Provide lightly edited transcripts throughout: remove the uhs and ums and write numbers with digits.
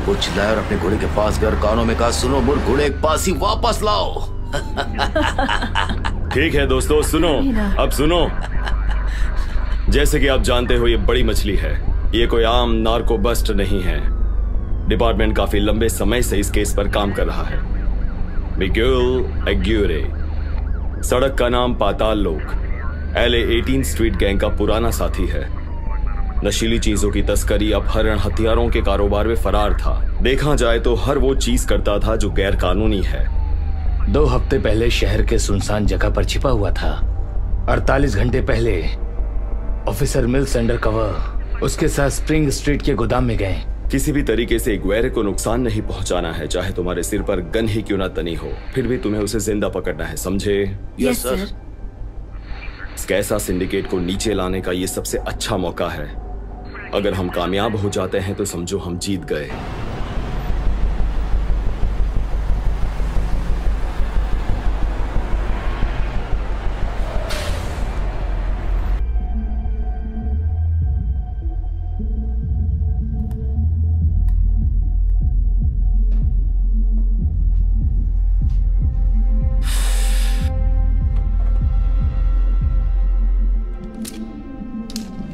वो चिल्लाया और अपने घोड़े के पास गए और कानों में कहा, सुनो मुर घोड़े के पास ही वापस लाओ। ठीक है दोस्तों, सुनो, अब सुनो। जैसे कि आप जानते हो, ये बड़ी मछली है। ये कोई आम नार्को बस्ट नहीं है। डिपार्टमेंट काफी लंबे समय से इस केस पर काम कर रहा है। मिगुएल एग्यूरे, सड़क का नाम पाताल लोक, LA 18 स्ट्रीट गैंग का पुराना साथी है। नशीली चीजों की तस्करी, अपहरण, हथियारों के कारोबार में फरार था। देखा जाए तो हर वो चीज करता था जो गैर कानूनी है। 2 हफ्ते पहले शहर के सुनसान जगह पर छिपा हुआ था। 48 घंटे पहले ऑफिसर मिल्स अंडरकवर उसके साथ स्प्रिंग स्ट्रीट के गोदाम में गए। किसी भी तरीके से इग्वेरे को नुकसान नहीं पहुंचाना है, चाहे तुम्हारे सिर पर गन ही क्यों ना तनी हो। फिर भी तुम्हें उसे जिंदा पकड़ना है, समझे? Yes sir. स्कैसा सिंडिकेट को नीचे लाने का ये सबसे अच्छा मौका है। अगर हम कामयाब हो जाते हैं तो समझो हम जीत गए।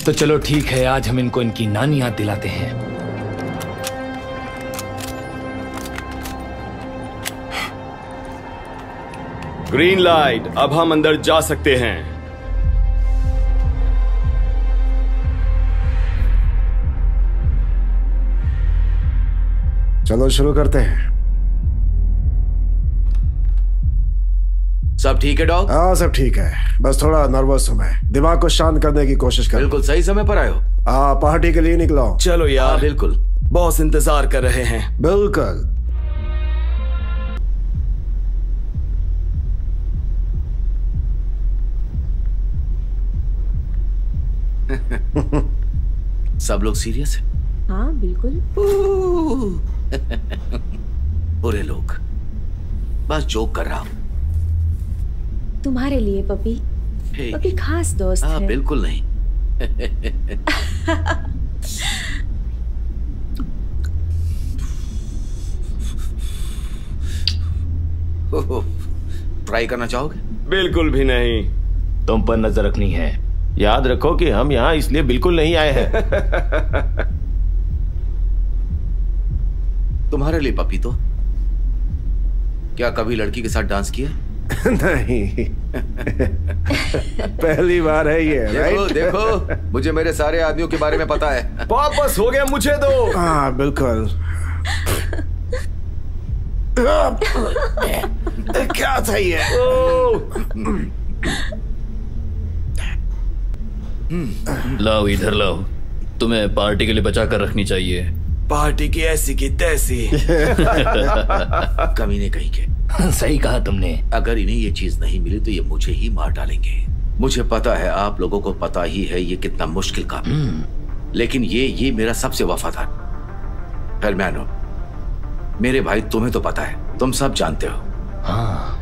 तो चलो ठीक है, आज हम इनको इनकी नानी याद दिलाते हैं। ग्रीन लाइट, अब हम अंदर जा सकते हैं। चलो शुरू करते हैं। सब ठीक है डॉग? हाँ सब ठीक है, बस थोड़ा नर्वस हूँ मैं। दिमाग को शांत करने की कोशिश कर। बिल्कुल सही समय पर आए हो। हाँ, पार्टी के लिए निकला हूँ। चलो यार। बिल्कुल, बॉस इंतजार कर रहे हैं। बिल्कुल। सब लोग सीरियस है? हाँ बिल्कुल। बुरे लोग, बस जोक कर रहा हूँ। तुम्हारे लिए पपी। पपी खास दोस्त है। बिल्कुल नहीं। ट्राई करना चाहोगे? बिल्कुल भी नहीं। तुम पर नजर रखनी है। याद रखो कि हम यहाँ इसलिए बिल्कुल नहीं आए हैं। तुम्हारे लिए पपी तो। क्या कभी लड़की के साथ डांस किया? नहीं। पहली बार है ये। देखो देखो, मुझे मेरे सारे आदमियों के बारे में पता है। वापस हो गया, मुझे दो। हाँ बिल्कुल। क्या था ये? लाओ इधर लाओ, तुम्हें पार्टी के लिए बचा कर रखनी चाहिए। पार्टी की ऐसी की तैसी। कमीने कहीं के। सही कहा तुमने। अगर इन्हें ये चीज नहीं मिली तो ये मुझे ही मार डालेंगे। मुझे पता है, आप लोगों को पता ही है ये कितना मुश्किल काम है। लेकिन ये मेरा सबसे वफादार फैलमैनो। मेरे भाई, तुम्हें तो पता है, तुम सब जानते हो। हाँ।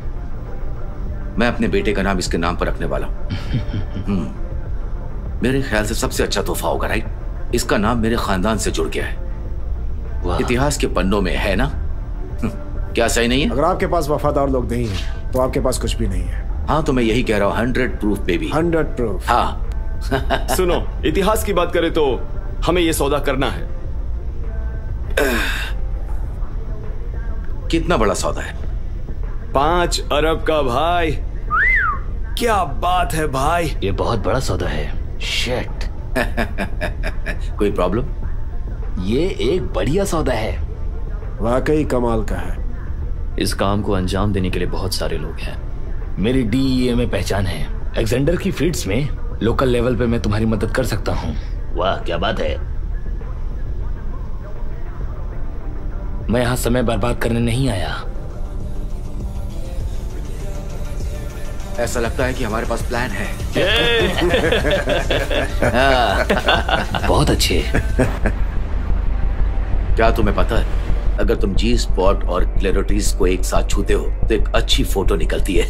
मैं अपने बेटे का नाम इसके नाम पर रखने वाला हूँ। मेरे ख्याल से सबसे अच्छा तोहफा होगा, राइट? इसका नाम मेरे खानदान से जुड़ गया है, इतिहास के पन्नों में है ना? क्या सही नहीं है? अगर आपके पास वफादार लोग नहीं है तो आपके पास कुछ भी नहीं है। हाँ तो मैं यही कह रहा हूँ, 100 प्रूफ बेबी। 100 प्रूफ। हाँ। सुनो, इतिहास की बात करें तो हमें ये सौदा करना है। कितना बड़ा सौदा है? 5 अरब का भाई। क्या बात है भाई, ये बहुत बड़ा सौदा है। शिट। कोई प्रॉब्लम? ये एक बढ़िया सौदा है। वाकई कमाल का है। इस काम को अंजाम देने के लिए बहुत सारे लोग हैं। मेरी DEA में पहचान है। एलेक्जेंडर की फील्ड्स में लोकल लेवल पे मैं तुम्हारी मदद कर सकता हूँ। वाह क्या बात है। मैं यहाँ समय बर्बाद करने नहीं आया। ऐसा लगता है कि हमारे पास प्लान है। बहुत अच्छे। क्या तुम्हें पता है, अगर तुम जी स्पॉट और क्लेरोटिस को एक साथ छूते हो तो एक अच्छी फोटो निकलती है।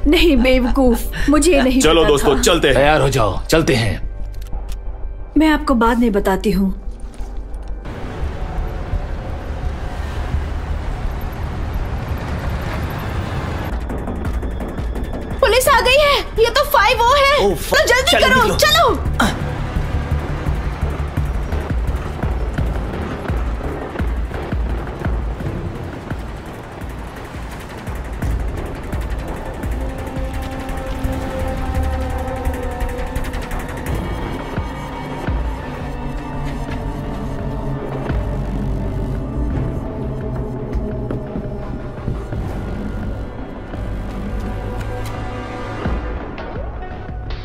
नहीं बेवकूफ, मुझे नहीं चलो पता दोस्तों, था। चलते हैं। तैयार हो जाओ, चलते हैं। मैं आपको बाद में बताती हूँ। 5 वो है। तो जल्दी करो, चलो।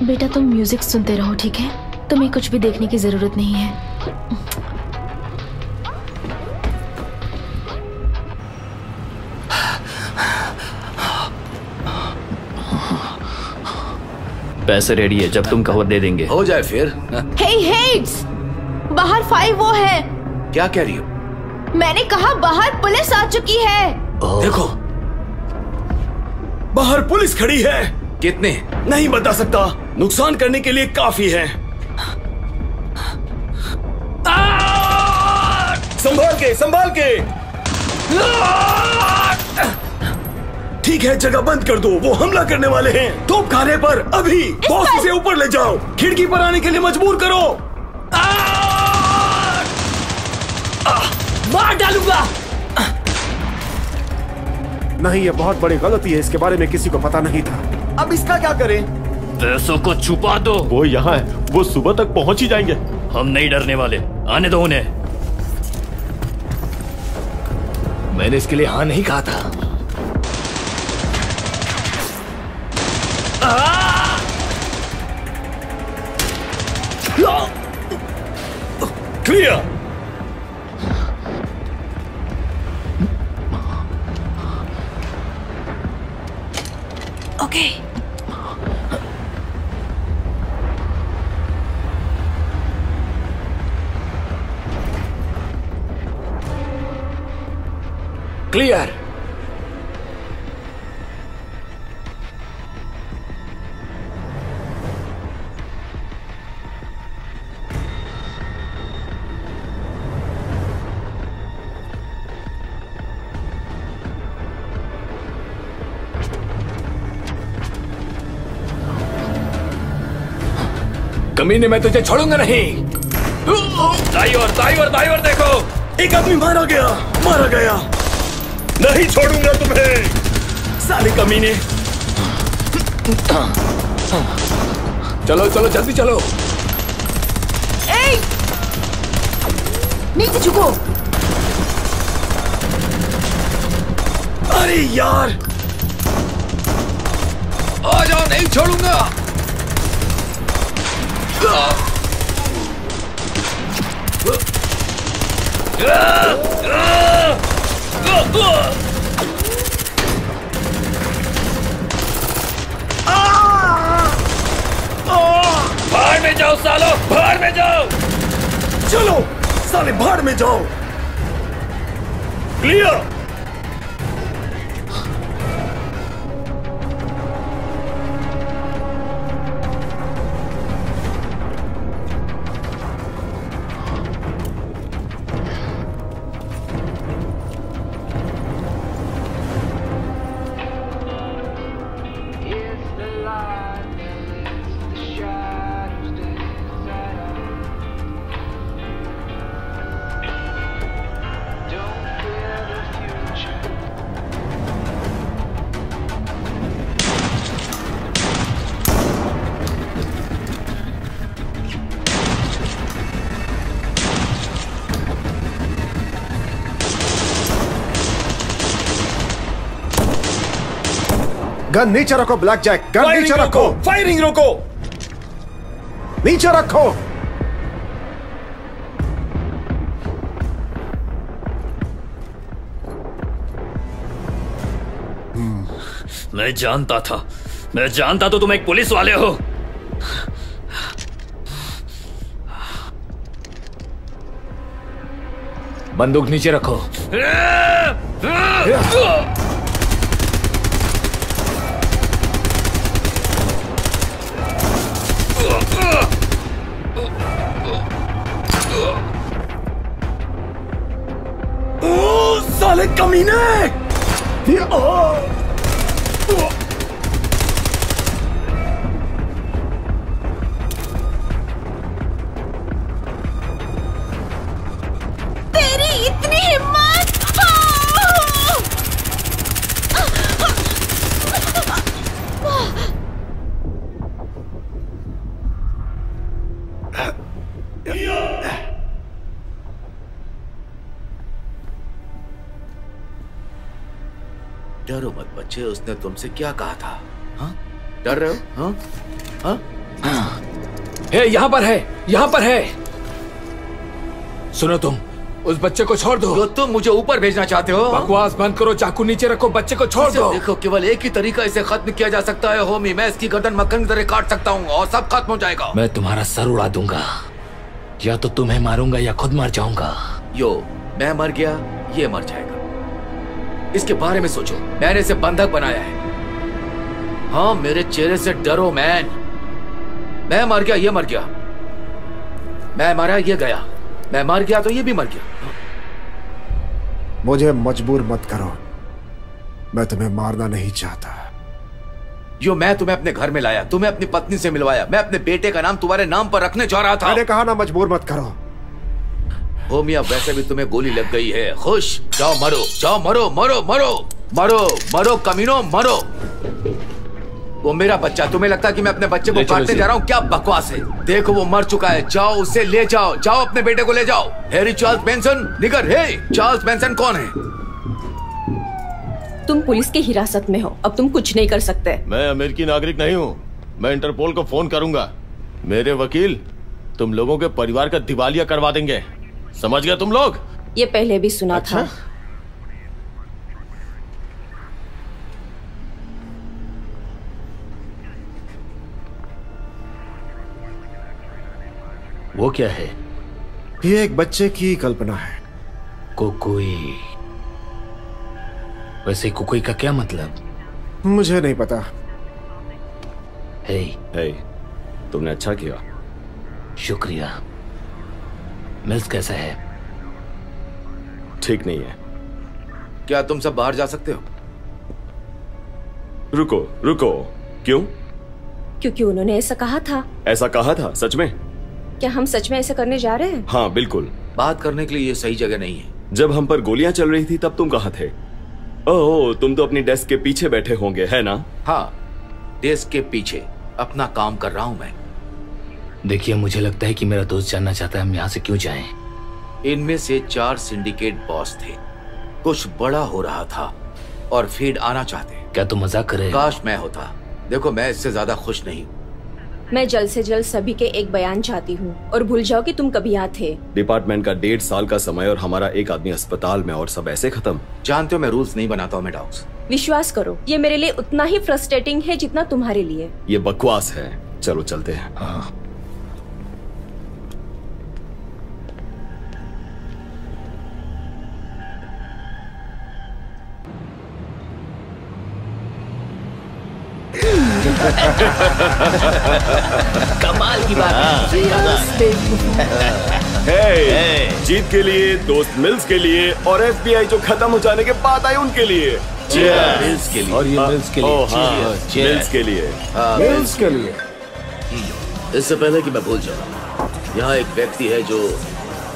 बेटा तुम म्यूजिक सुनते रहो, ठीक है? तुम्हें कुछ भी देखने की जरूरत नहीं है। पैसे रेडी है, जब तुम कहो दे देंगे। हो जाए फिर। हे हेड्स, बाहर 5 वो है। क्या कह रही हो? मैंने कहा बाहर पुलिस आ चुकी है। देखो, बाहर पुलिस खड़ी है। कितने? नहीं बता सकता, नुकसान करने के लिए काफी है। संभाल के, संभाल के। ठीक है, जगह बंद कर दो, वो हमला करने वाले हैं। तोपखाने पर अभी। बॉस इसे ऊपर ले जाओ, खिड़की पर आने के लिए मजबूर करो। मार डालूंगा। नहीं, ये बहुत बड़ी गलती है, इसके बारे में किसी को पता नहीं था। अब इसका क्या करें? पैसों को छुपा दो। वो यहाँ है, वो सुबह तक पहुंच ही जाएंगे। हम नहीं डरने वाले, आने दो उन्हें। मैंने इसके लिए हाँ नहीं कहा था। क्लियर। ओके। क्लियर। कमीने, मैं तुझे छोड़ूंगा नहीं। दाई और देखो। एक आदमी मारा गया, मारा गया। नहीं छोड़ूंगा तुम्हें, साले कमीने। चलो चलो, जल्दी चलो। नीचे झुको। अरे यार, आ जाओ, नहीं छोड़ूंगा। भाड़ में जाओ सालो, भाड़ में जाओ। चलो साले, भाड़ में जाओ। क्लियर। गन नीचे रखो ब्लैक जैक, गन नीचे रखो। फायरिंग रोको। नीचे रखो। मैं जानता था तुम एक पुलिस वाले हो। बंदूक नीचे रखो। साले कमीने। डरो मत बच्चे, उसने तुमसे क्या कहा था? हाँ? डर रहे हो? हाँ? हाँ? यहाँ पर है, यहाँ पर है। सुनो तुम, उस बच्चे को छोड़ दो। तो तुम मुझे ऊपर भेजना चाहते हो? बकवास बंद करो, चाकू नीचे रखो, बच्चे को छोड़ दो। देखो, केवल एक ही तरीका इसे खत्म किया जा सकता है होमी। मैं इसकी गर्दन मक्खन की तरह काट सकता हूँ और सब खत्म हो जाएगा। मैं तुम्हारा सर उड़ा दूंगा, या तो तुम्हें मारूंगा या खुद मर जाऊंगा। यो, मैं मर गया, ये मर जाएगा। इसके बारे में सोचो, मैंने इसे बंधक बनाया है। हाँ, मेरे चेहरे से डरो मैन। मैं मर गया, ये मर गया। मैं मरा, ये गया। मैं मर गया तो ये भी मर गया। मुझे मजबूर मत करो, मैं तुम्हें मारना नहीं चाहता। यो, मैं तुम्हें अपने घर में लाया, तुम्हें अपनी पत्नी से मिलवाया, मैं अपने बेटे का नाम तुम्हारे नाम पर रखने जा रहा था। मैंने कहा ना मजबूर मत करो। होमी, अब वैसे भी तुम्हें गोली लग गई है। खुश जाओ, मरो, जाओ, मरो मरो मरो मरो मरो कमीनो, मरो। वो मेरा बच्चा, तुम्हें लगता है कि मैं अपने बच्चे को काटने जा रहा हूँ? क्या बकवास है। देखो, वो मर चुका है। जाओ, उसे ले जाओ, जाओ अपने बेटे को ले जाओ। हैरी चार्ल्स बेंसन, निगर। हे, चार्ल्स बेंसन कौन है? तुम पुलिस की हिरासत में हो, अब तुम कुछ नहीं कर सकते। मैं अमेरिकी नागरिक नहीं हूँ। मैं इंटरपोल को फोन करूंगा। मेरे वकील तुम लोगों के परिवार का दिवालिया करवा देंगे, समझ गए तुम लोग? ये पहले भी सुना था। वो क्या है? ये एक बच्चे की कल्पना है। कुकुई। वैसे कुकुई का क्या मतलब? मुझे नहीं पता। हे, तुमने अच्छा किया। शुक्रिया। मिल्स कैसा है? ठीक नहीं है। क्या तुम सब बाहर जा सकते हो? रुको रुको, क्यों? क्योंकि उन्होंने ऐसा कहा था। ऐसा कहा था? सच में? क्या हम सच में ऐसा करने जा रहे हैं? हाँ बिल्कुल। बात करने के लिए ये सही जगह नहीं है। जब हम पर गोलियां चल रही थी तब तुम कहाँ थे? ओह, तुम तो अपनी डेस्क के पीछे बैठे होंगे, है ना? हाँ, डेस्क के पीछे अपना काम कर रहा हूँ मैं। देखिए, मुझे लगता है कि मेरा दोस्त जानना चाहता है हम यहाँ से क्यों जाएं। इनमें से 4 सिंडिकेट बॉस थे। कुछ बड़ा हो रहा था और फीड आना चाहते। क्या तुम मजाक कर रहे हो? काश मैं होता। देखो, मैं इससे ज्यादा खुश नहीं हूँ। मैं जल्द से जल्द सभी के एक बयान चाहती हूँ और भूल जाओ कि तुम कभी यहाँ थे। डिपार्टमेंट का 1.5 साल का समय और हमारा एक आदमी अस्पताल में, और सब ऐसे खत्म। जानते हो, मैं रूल्स नहीं बनाता हूँ मेडॉक्स। विश्वास करो, ये मेरे लिए उतना ही फ्रस्ट्रेटिंग है जितना तुम्हारे लिए। ये बकवास है। चलो चलते हैं। हाँ। कमाल की बात है। जीत के लिए, दोस्त मिल्स के लिए, और एफबीआई जो खत्म हो जाने के बाद आए उनके लिए। मिल्स के लिए। और ये मिल्स के लिए। मिल्स के लिए। मिल्स के लिए। इससे पहले कि मैं भूल जाऊं, यहाँ एक व्यक्ति है जो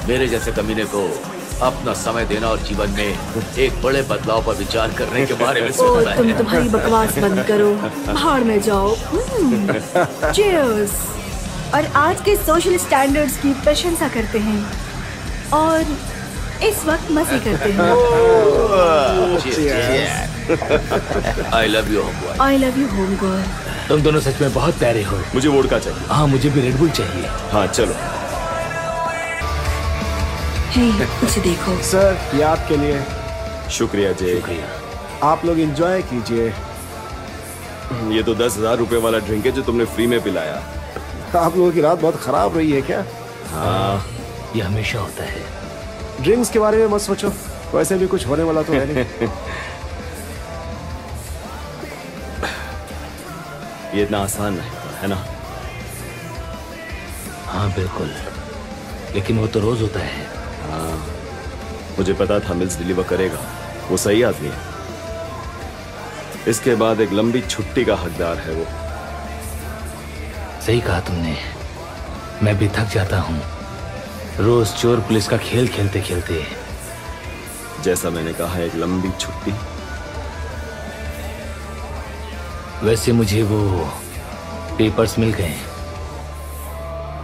मेरे जैसे कमीने को अपना समय देना और जीवन में एक बड़े बदलाव पर विचार करने के बारे में सोचता है। तुम तुम्हारी बकवास बंद करो, भाड़ में जाओ। चीयर्स। और आज के सोशल स्टैंडर्ड्स की प्रशंसा करते हैं और इस वक्त मस्ती करते हैं। I love you home. I love you home girl. तुम दोनों सच में बहुत प्यारे हो। मुझे वोडका चाहिए। हाँ, मुझे भी रेड बुल चाहिए। हाँ चलो। हे, उसे देखो। सर, ये आपके लिए। शुक्रिया जय। शुक्रिया। आप लोग एंजॉय कीजिए। ये तो 10,000 रुपए वाला ड्रिंक है जो तुमने फ्री में पिलाया। आप लोगों की रात बहुत खराब रही है क्या? हाँ, ये हमेशा होता है। ड्रिंक्स के बारे में मत सोचो, वैसे भी कुछ होने वाला तो है नहीं। ये इतना आसान नहीं है ना? हाँ बिल्कुल, लेकिन वो तो रोज होता है। हाँ, मुझे पता था मिल्स डिलीवर करेगा। वो सही आदमी है। इसके बाद एक लंबी छुट्टी का हकदार है वो। सही कहा तुमने। मैं भी थक जाता हूँ रोज चोर पुलिस का खेल खेलते खेलते। जैसा मैंने कहा, एक लंबी छुट्टी। वैसे मुझे वो पेपर्स मिल गए।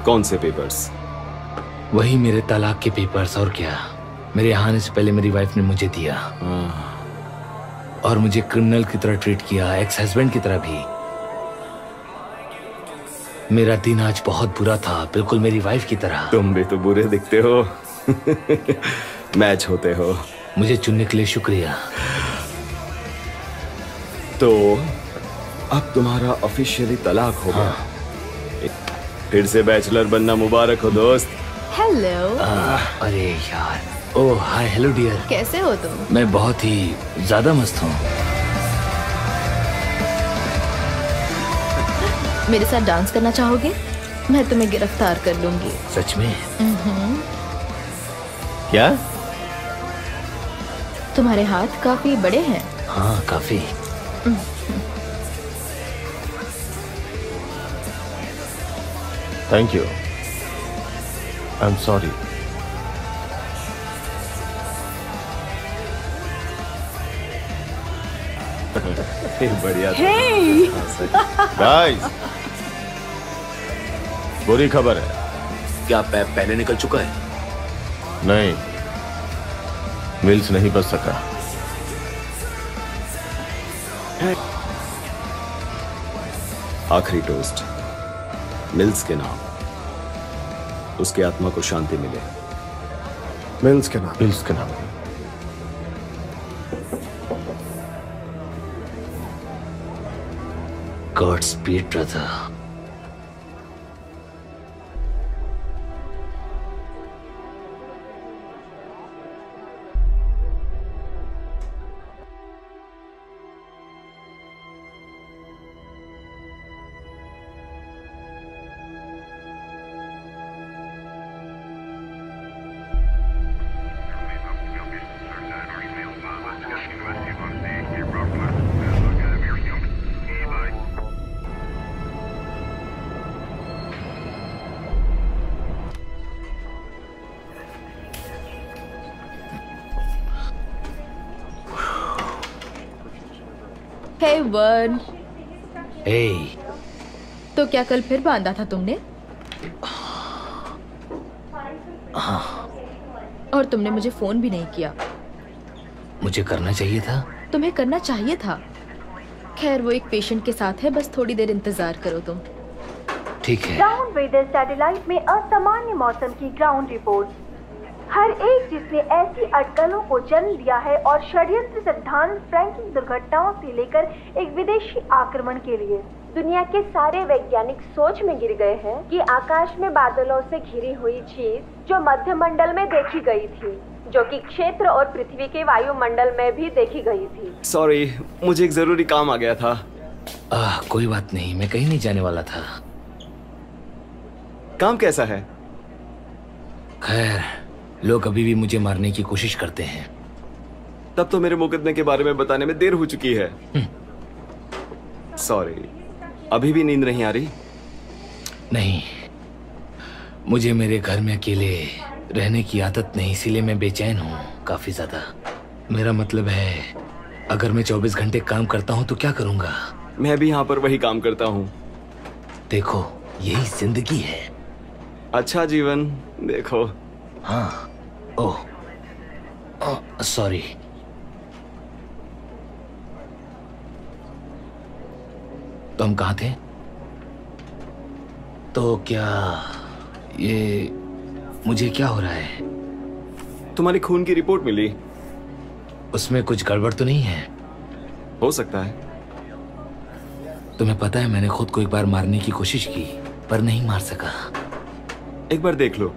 कौन से पेपर्स? वही मेरे तलाक के पेपर्स, और क्या। मेरे यहाँ आने से पहले मेरी वाइफ ने मुझे दिया और मुझे क्रिमिनल की तरह ट्रीट किया, एक्स हस्बैंड की तरह भी। मेरा दिन आज बहुत बुरा था, बिल्कुल मेरी वाइफ की तरह। तुम भी तो बुरे दिखते हो। मैच होते हो। मुझे चुनने के लिए शुक्रिया। तो अब तुम्हारा ऑफिशियली तलाक हो गया। फिर से बैचलर बनना मुबारक हो दोस्त। हेलो। अरे यार, ओह हाय, हेलो डियर। कैसे हो तुम? मैं बहुत ही ज्यादा मस्त हूँ। मेरे साथ डांस करना चाहोगे? मैं तुम्हें गिरफ्तार कर लूंगी। सच में? क्या? तुम्हारे हाथ काफी बड़े हैं। हाँ, काफी। Thank you. I am sorry. बढ़िया। गाइस, बुरी खबर है। क्या पहले निकल चुका है? नहीं, मिल्स नहीं बच सका। आखिरी टोस्ट मिल्स के नाम, उसकी आत्मा को शांति मिले। मिल्स के नाम। मिल्स के नाम। Godspeed, brother. Hey, Vern. Hey. तो क्या कल फिर बांधा था तुमने? और तुमने मुझे फोन भी नहीं किया। मुझे करना चाहिए था। तुम्हें करना चाहिए था। खैर, वो एक पेशेंट के साथ है, बस थोड़ी देर इंतजार करो तुम। ठीक है। ग्राउंड वेदर सैटेलाइट में असामान्य मौसम की ग्राउंड रिपोर्ट। हर एक जिसने ऐसी अटकलों को जन्म दिया है और षड्यंत्र सिद्धांत फ्रैंकिंग दुर्घटनाओं से लेकर एक विदेशी आक्रमण के लिए दुनिया के सारे वैज्ञानिक सोच में गिर गए हैं कि आकाश में बादलों से घिरी हुई चीज जो मध्य मंडल में देखी गई थी, जो कि क्षेत्र और पृथ्वी के वायुमंडल में भी देखी गई थी। सॉरी, मुझे एक जरूरी काम आ गया था। कोई बात नहीं, मैं कहीं नहीं जाने वाला था। काम कैसा है? खैर, लोग अभी भी मुझे मारने की कोशिश करते हैं। तब तो मेरे मुकदमे के बारे में बताने में देर हो चुकी है। सॉरी, अभी भी नींद नहीं आ रही? नहीं, मुझे मेरे घर में अकेले रहने की आदत नहीं, इसीलिए मैं बेचैन हूँ काफी ज्यादा। मेरा मतलब है, अगर मैं 24 घंटे काम करता हूँ तो क्या करूँगा? मैं भी यहाँ पर वही काम करता हूँ। देखो, यही जिंदगी है। अच्छा जीवन देखो। हाँ। ओह, सॉरी। तो हम कहाँ थे? तो क्या ये मुझे क्या हो रहा है? तुम्हारी खून की रिपोर्ट मिली। उसमें कुछ गड़बड़ तो नहीं है? हो सकता है। तुम्हें पता है, मैंने खुद को एक बार मारने की कोशिश की पर नहीं मार सका। एक बार देख लो।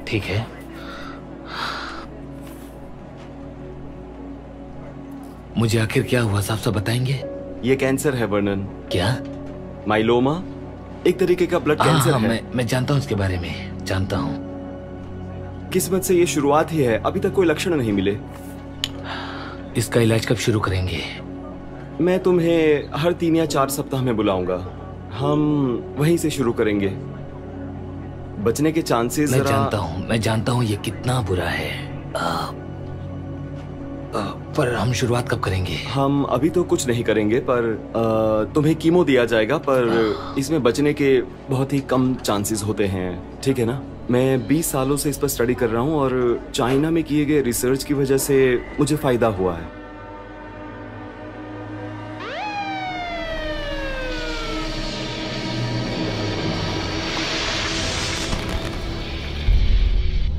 ठीक है। मुझे आखिर क्या हुआ, साफ साफ बताएंगे? ये कैंसर है वर्णन। क्या? माइलोमा, एक तरीके का ब्लड कैंसर है। मैं जानता हूँ इसके बारे में, जानता हूँ। किस्मत से ये शुरुआत ही है, अभी तक कोई लक्षण नहीं मिले। इसका इलाज कब शुरू करेंगे? मैं तुम्हें हर 3 या 4 सप्ताह में बुलाऊंगा। हम वहीं से शुरू करेंगे। बचने के चांसेस मैं जानता हूँ ये कितना बुरा है। पर हम शुरुआत कब करेंगे? हम अभी तो कुछ नहीं करेंगे, पर तुम्हें कीमो दिया जाएगा, पर इसमें बचने के बहुत ही कम चांसेस होते हैं, ठीक है ना? मैं 20 सालों से इस पर स्टडी कर रहा हूँ और चाइना में किए गए रिसर्च की वजह से मुझे फायदा हुआ है।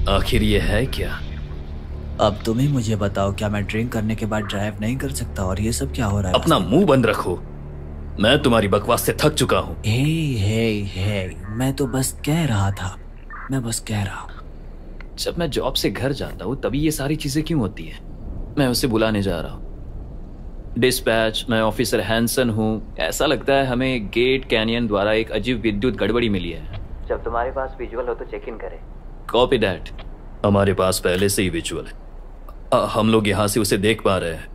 आखिर ये है क्या? अब तुम ही मुझे बताओ, क्या मैं ड्रिंक करने के बाद ड्राइव नहीं कर सकता? और ये सब क्या हो रहा है? अपना मुंह बंद रखो, मैं तुम्हारी बकवास से थक चुका हूँ। हे, मैं तो बस कह रहा था, मैं बस कह रहा हूँ। जब मैं जॉब से घर जाता हूँ तभी ये सारी चीजें क्यों होती हैं? मैं उसे बुलाने जा रहा हूँ। डिस्पैच, मैं ऑफिसर हैंसन हूँ। ऐसा लगता है हमें गेट कैनियन द्वारा एक अजीब विद्युत गड़बड़ी मिली है। जब तुम्हारे पास विजुअल हो तो चेक इन करें। Copy that. हमारे पास पहले से ही विजुअल है। हम लोग यहाँ से उसे देख पा रहे हैं।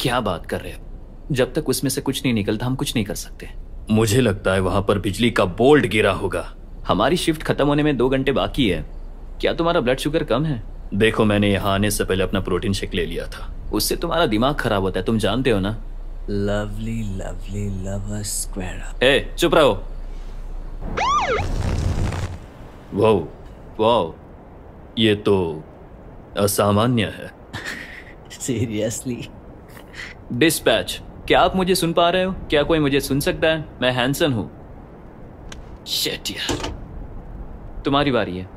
क्या बात कर रहे हो? जब तक उसमें से कुछ नहीं निकलता हम कुछ नहीं कर सकते। मुझे लगता है वहां पर बिजली का बोल्ट गिरा होगा। हमारी शिफ्ट खत्म होने में 2 घंटे बाकी है। क्या तुम्हारा ब्लड शुगर कम है? देखो, मैंने यहाँ आने से पहले अपना प्रोटीन शेक ले लिया था। उससे तुम्हारा दिमाग खराब होता है, तुम जानते हो ना? Lovely lovely lover square. ए, चुप रहो। वाओ, ये तो असामान्य है। सीरियसली? डिस्पैच, क्या आप मुझे सुन पा रहे हो? क्या कोई मुझे सुन सकता है? मैं हैंसन हूं। शिट यार, तुम्हारी बारी है।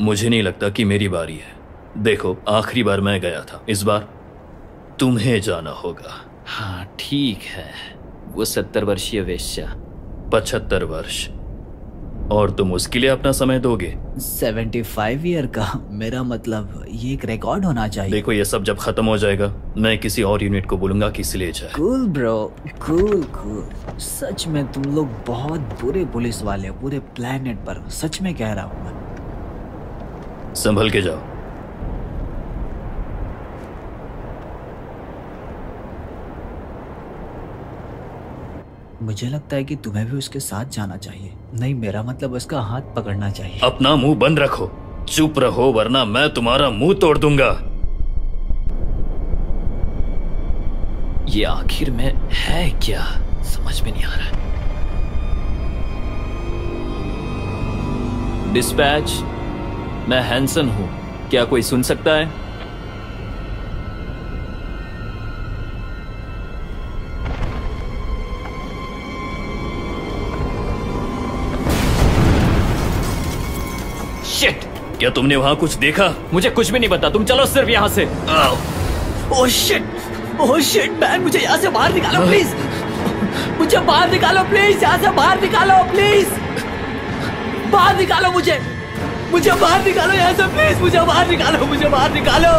मुझे नहीं लगता कि मेरी बारी है। देखो, आखिरी बार मैं गया था, इस बार तुम्हें जाना होगा। हाँ ठीक है, वो 70 वर्षीय वेश्या। 75 वर्ष, और तुम उसके लिए अपना समय दोगे? 75 ईयर का? मेरा मतलब ये एक रिकॉर्ड होना चाहिए। देखो, ये सब जब खत्म हो जाएगा मैं किसी और यूनिट को बोलूंगा कि इसे ले जाए। Cool bro, cool. सच में तुम लोग बहुत बुरे पुलिस वाले हो पूरे प्लेनेट पर। सच में कह रहा हूँ मैं। संभल के जाओ। मुझे लगता है कि तुम्हें भी उसके साथ जाना चाहिए। नहीं, मेरा मतलब उसका हाथ पकड़ना चाहिए। अपना मुंह बंद रखो, चुप रहो, वरना मैं तुम्हारा मुंह तोड़ दूंगा। ये आखिर में है क्या? समझ में नहीं आ रहा है। डिस्पैच, मैं हैंसन हूं। क्या कोई सुन सकता है? शिट! क्या तुमने वहां कुछ देखा? मुझे कुछ भी नहीं पता, तुम चलो सिर्फ यहाँ से। ओह शिट मैन, मुझे यहाँ से बाहर निकालो प्लीज। मुझे बाहर निकालो प्लीज, यहाँ से बाहर निकालो प्लीज। बाहर निकालो मुझे बाहर निकालो यहाँ से प्लीज। मुझे बाहर निकालो।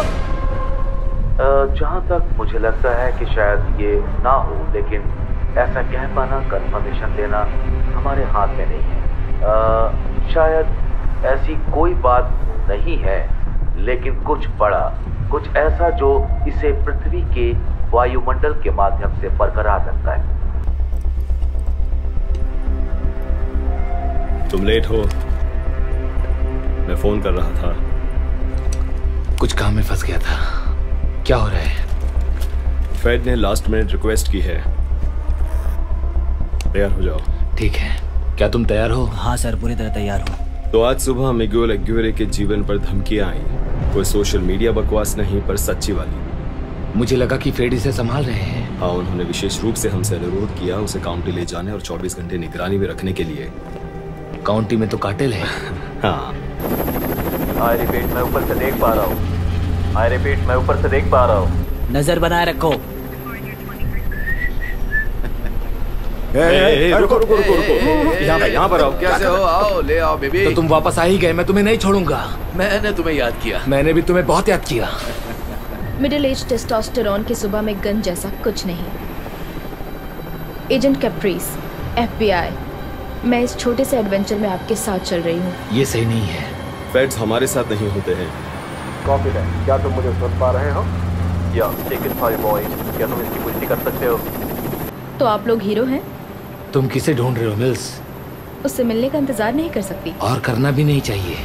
जहाँ तक मुझे लगता है कि शायद ये ना हो, लेकिन ऐसा कह पाना, कंफर्मेशन देना हमारे हाथ में नहीं है। शायद ऐसी कोई बात नहीं है, लेकिन कुछ बड़ा, कुछ ऐसा जो इसे पृथ्वी के वायुमंडल के माध्यम से बरकरार रखता है। तुम लेट हो, मैं फोन कर रहा था। कुछ काम में फंस गया था। क्या हो रहा है? फेड ने लास्ट मिनट रिक्वेस्ट की है, तैयार हो जाओ। ठीक है, क्या तुम तैयार हो? हाँ सर, पूरी तरह तैयार हूँ। तो आज सुबह मिगुएल एग्युएरे के जीवन पर धमकियां आई। कोई सोशल मीडिया बकवास नहीं, पर सच्ची वाली। मुझे लगा कि फेड इसे संभाल रहे हैं। हाँ, उन्होंने विशेष रूप से हमसे अनुरोध किया उसे काउंटी ले जाने और 24 घंटे निगरानी में रखने के लिए। काउंटी में तो कार्टेल है। हाँ। I repeat, मैं ऊपर से देख पा रहा हूँ। नजर बनाए रखो। रुको। यहाँ पर आओ। कैसे हो? आओ, ले आओ बेबी। तो तुम वापस आ ही गए, मैं तुम्हें नहीं छोड़ूंगा। मैंने तुम्हें याद किया। मैंने भी तुम्हें बहुत याद किया। मिडिल एज टेस्टोस्टेरोन की सुबह में गन जैसा कुछ नहीं। एजेंट कैप्रिस, FBI, मैं इस छोटे से एडवेंचर में आपके साथ चल रही हूँ। ये सही नहीं है। फेड्स हमारे साथ नहीं होते हैं। Copy that. क्या तुम मुझे सुन पा रहे हो? या टेक इट फॉर बॉय, क्या तुम इसकी पुष्टि कर सकते हो? तो आप लोग हीरो हैं? तुम किसे ढूंढ रहे हो मिल्स? उससे मिलने का इंतजार नहीं कर सकती। और करना भी नहीं चाहिए।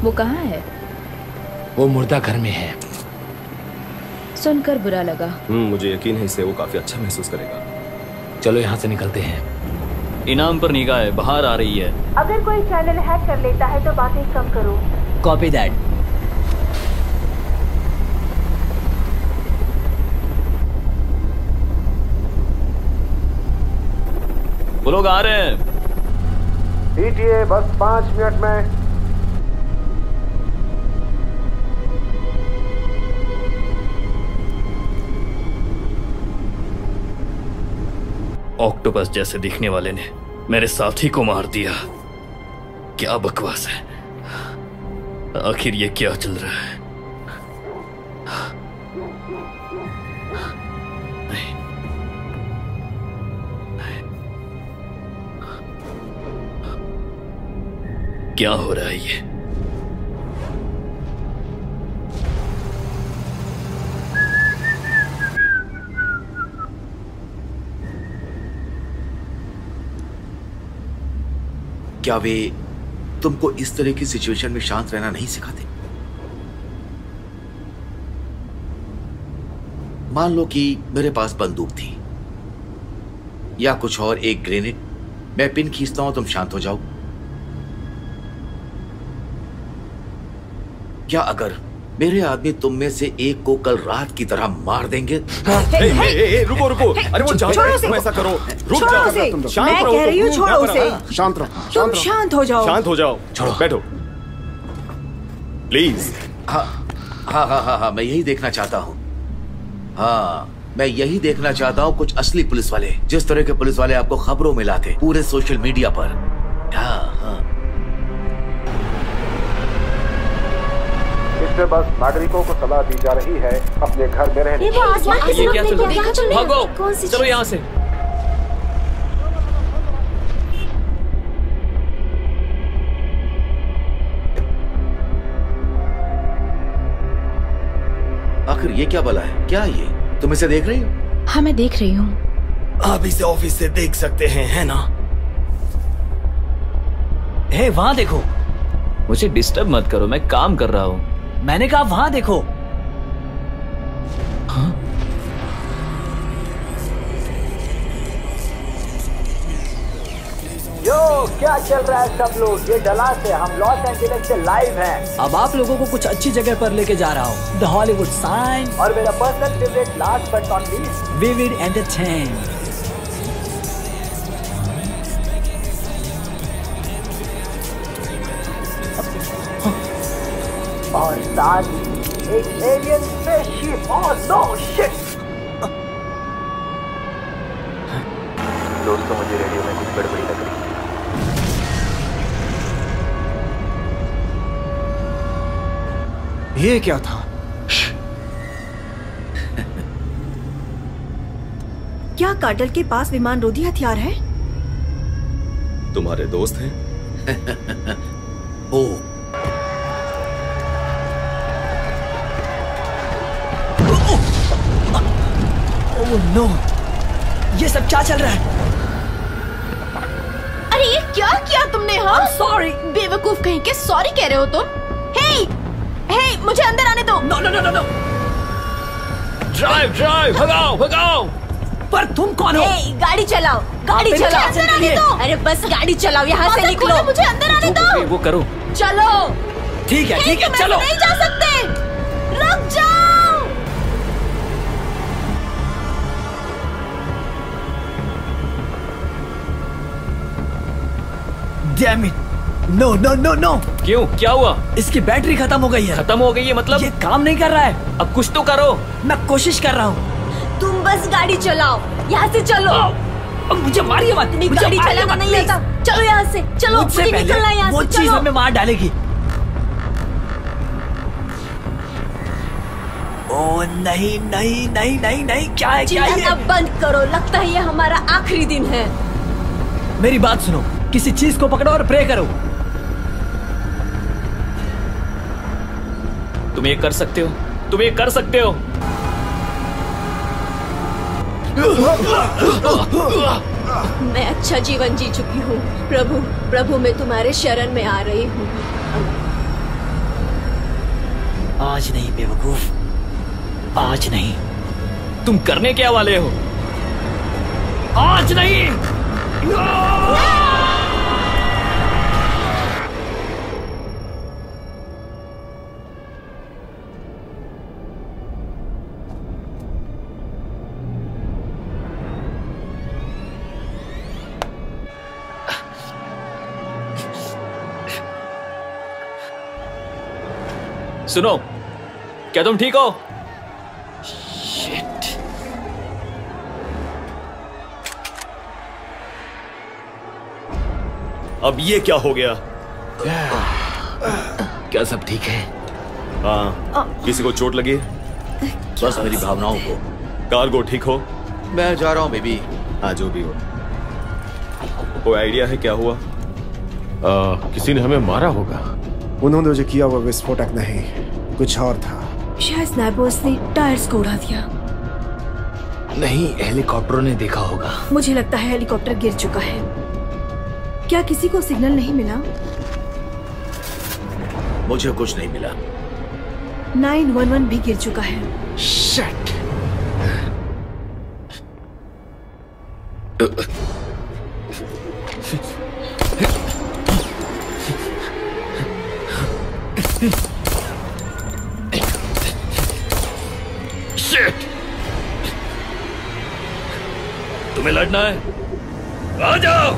वो कहाँ है? वो मुर्दा घर में है। सुनकर बुरा लगा। मुझे यकीन है इससे वो काफी अच्छा महसूस करेगा। चलो यहाँ से निकलते हैं। इनाम पर निगाह है, बाहर आ रही है। अगर कोई चैनल हैक कर लेता है तो बातें कम करो। Copy that. वो लोग आ रहे हैं। ETA बस 5 मिनट में। ऑक्टोपस जैसे दिखने वाले ने मेरे साथी को मार दिया। क्या बकवास है। आखिर ये क्या चल रहा है? नहीं। क्या हो रहा है ये? क्या वे तुमको इस तरह की सिचुएशन में शांत रहना नहीं सिखाते? मान लो कि मेरे पास बंदूक थी या कुछ और, एक ग्रेनेड, मैं पिन खींचता हूं, तुम शांत हो जाओ। क्या अगर मेरे आदमी तुम में से एक को कल रात की तरह मार देंगे? रुको रुको, अरे वो जाओ, तुम ऐसा करो, रुक जाओ, मैं कह रही हूँ छोड़ो उसे। शांत रहो, तुम शांत हो जाओ। शांत हो जाओ, छोड़ो, बैठो प्लीज। हाँ हाँ हाँ हाँ हाँ, मैं यही देखना चाहता हूँ। हाँ, मैं यही देखना चाहता हूँ कुछ असली पुलिस वाले, जिस तरह के पुलिस वाले आपको खबरों में लाते पूरे सोशल मीडिया पर। हाँ हाँ, इससे बस नागरिकों को सलाह दी जा रही है अपने घर में रहने। ये क्या चल रहा है? भागो, चलो यहाँ से। आखिर ये क्या बला है? क्या ये? तुम इसे देख रही हो? हाँ, मैं देख रही हूँ। आप इसे ऑफिस से देख सकते हैं, है ना? हे, वहां देखो। मुझे डिस्टर्ब मत करो, मैं काम कर रहा हूँ। मैंने कहा वहां देखो। हाँ? यो, क्या चल रहा है सब लोग? ये डलास है, हम लॉस एंजेलिस से लाइव हैं। अब आप लोगों को कुछ अच्छी जगह पर लेके जा रहा हूँ, द हॉलीवुड साइन। और मेरा personal favourite, last but not least, vivid entertain. और साथ एक alien spaceship. Oh no shit! दोस्तों, मुझे रेडियो में कुछ गड़बड़ी लग रही है। ये क्या था? क्या कार्टेल के पास विमान रोधी हथियार है? तुम्हारे दोस्त हैं? ओ, ओह नो, ये सब क्या चल रहा है? अरे ये क्या किया तुमने? हाँ, सॉरी। बेवकूफ कहीं के सॉरी कह रहे हो तुम? हे, हे, मुझे अंदर आने दो। No no no no no. Drive drive, भगाओ भगाओ। पर तुम कौन हो? ए, गाड़ी चलाओ, गाड़ी चलाओ। अंदर आने दो। अरे बस गाड़ी चलाओ, यहाँ से निकलो। मुझे अंदर आने दो। वो करो। चलो। ठीक है चलो। नहीं जा सकते, रुक जाओ। Damn it! No no no no! क्यों, क्या हुआ? इसकी बैटरी खत्म हो गई है। खत्म हो गई है मतलब? ये काम नहीं कर रहा है। अब कुछ तो करो। मैं कोशिश कर रहा हूँ। तुम बस गाड़ी चलाओ, यहाँ से चलो। अब मुझे मारिए मत। तुम्हें गाड़ी चलाना नहीं आता। चलो यहाँ से, चलो। मुझसे पहले निकलना यहाँ से, वो चीज हमें मार डालेगी। ओह नहीं नहीं नहीं नहीं नहीं, क्या है क्या ये? चिल्लाना बंद करो, लगता है ये हमारा आखिरी दिन है। मेरी बात सुनो, किसी चीज को पकड़ो और प्रे करो। तुम ये कर सकते हो, तुम ये कर सकते हो। मैं अच्छा जीवन जी चुकी हूँ प्रभु। प्रभु, मैं तुम्हारे शरण में आ रही हूँ। आज नहीं बेवकूफ, आज नहीं। तुम करने क्या वाले हो? आज नहीं। सुनो, क्या तुम ठीक हो? Shit. अब ये क्या हो गया? क्या सब ठीक है? हाँ, किसी को चोट लगी? बस मेरी भावनाओं को। कार्गो ठीक हो? मैं जा रहा हूँ बेबी। हाँ, जो भी हो। कोई आइडिया है क्या हुआ? किसी ने हमें मारा होगा। उन्होंने जो किया वो विस्फोटक नहीं, कुछ और था। शायद स्नाइपर्स ने टायर्स को उड़ा दिया। नहीं, हेलीकॉप्टरों ने देखा होगा। मुझे लगता है हेलीकॉप्टर गिर चुका है। क्या किसी को सिग्नल नहीं मिला? मुझे कुछ नहीं मिला। 911 भी गिर चुका है। Shit. Shit. तुम्हें लड़ना है? आ जाओ।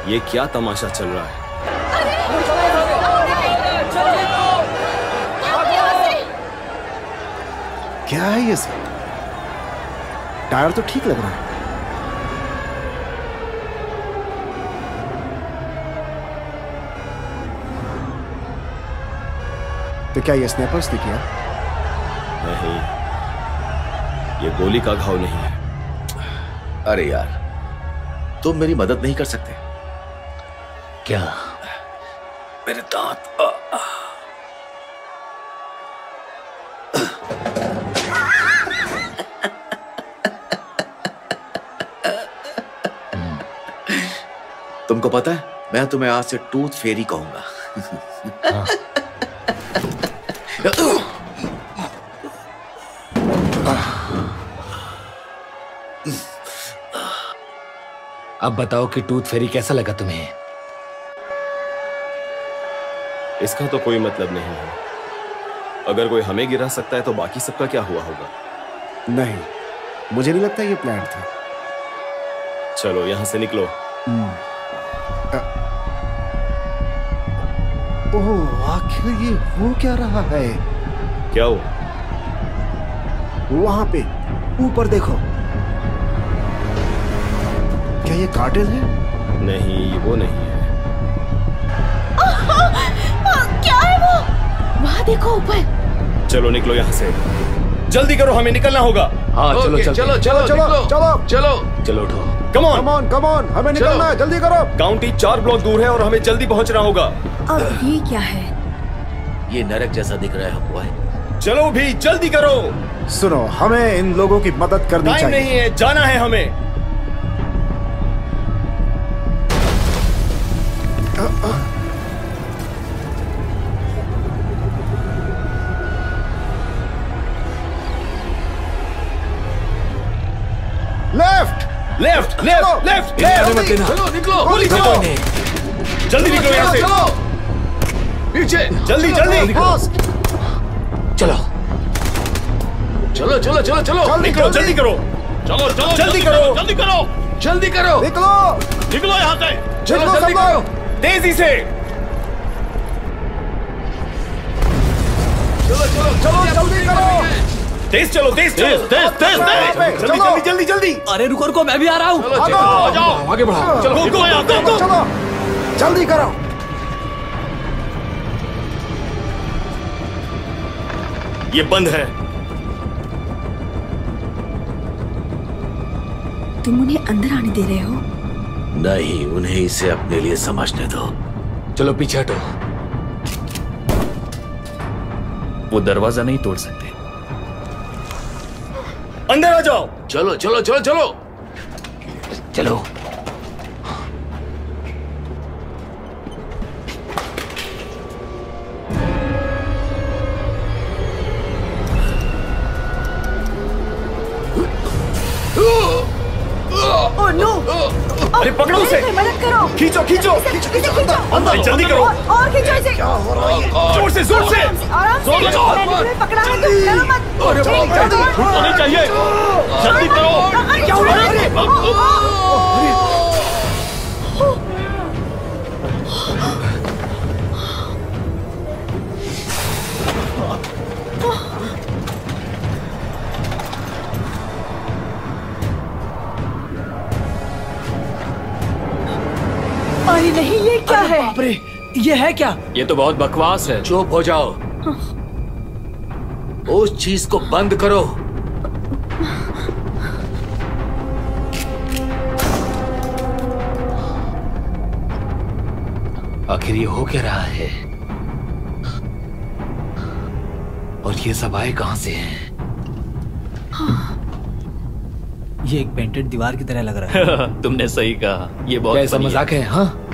ये क्या तमाशा चल रहा है? क्या है ये सब? टायर तो ठीक लग रहा है। तो क्या ये स्नैपर्स ने किया? नहीं, ये गोली का घाव नहीं है। अरे यार, तुम मेरी मदद नहीं कर सकते क्या? मेरे दांत। तुमको पता है, मैं तुम्हें आज से टूथ फेरी कहूंगा। अब बताओ कि टूथ फेरी कैसा लगा तुम्हें? इसका तो कोई मतलब नहीं है। अगर कोई हमें गिरा सकता है तो बाकी सबका क्या हुआ होगा? नहीं, मुझे नहीं लगता ये प्लान था। चलो यहां से निकलो। ओह, आखिर ये हो क्या रहा है? क्या हो? वहां पे ऊपर देखो। क्या ये कार्टेल है? नहीं, वो नहीं है। क्या है वो? वहां देखो ऊपर। चलो निकलो यहाँ से, जल्दी करो, हमें निकलना होगा। हाँ चलो चलो चलो चलो चलो चलो चलो चलो उठो। कम ऑन कम ऑन, हमें निकलना है, जल्दी करो। काउंटी 4 ब्लॉक दूर है और हमें जल्दी पहुंचना होगा। अब ये क्या है? ये नरक जैसा दिख रहा है हमको। चलो भी जल्दी करो। सुनो, हमें इन लोगों की मदद करनी टाइम चाहिए। नहीं है, जाना है हमें। Left left left left left. चलो निकलो, गोली चलो, जल्दी निकलो यहाँ से। पीछे जल्दी जल्दी चलो चलो चलो चलो चलो निकलो, जल्दी करो। चलो चलो जल्दी करो, जल्दी करो, जल्दी करो, निकलो निकलो यहाँ से। चलो जल्दी करो, तेजी से। चलो चलो चलो जल्दी करो। तेज चलो, तेज तेज तेज तेज जल्दी जल्दी जल्दी जल्दी। अरे रुको रुको, मैं भी आ रहा हूँ। आ जाओ, आगे बढ़ाओ। चलो गो गो। चलो जल्दी करो। ये बंद है। तुम उन्हें अंदर आने दे रहे हो? नहीं, उन्हें इसे अपने लिए समझने दो। चलो पीछे हटो। वो दरवाजा नहीं तोड़ सकते। अंदर आ जाओ। चलो चलो चलो चलो चलो। Oh no! अरे पकड़ो उसे! मदद करो! खींचो खींचो! खींचो! जल्दी करो! और खींचो इसे! क्या हो रहा है? जोर से जोर से! आराम से! मैंने तुम्हें पकड़ा है, तुम डरो मत! अरे छूटना नहीं चाहिए! जल्दी करो! क्या हो रहा अरे नहीं, ये क्या है? बाप रे, ये है क्या? ये तो बहुत बकवास है। चुप हो जाओ। उस चीज को बंद करो। आखिर ये हो क्या रहा है? और ये सब आए कहां से हैं? ये एक पेंटेड दीवार की तरह लग रहा है। तुमने सही कहा, ये बहुत क्या ऐसा मजाक है? हाँ,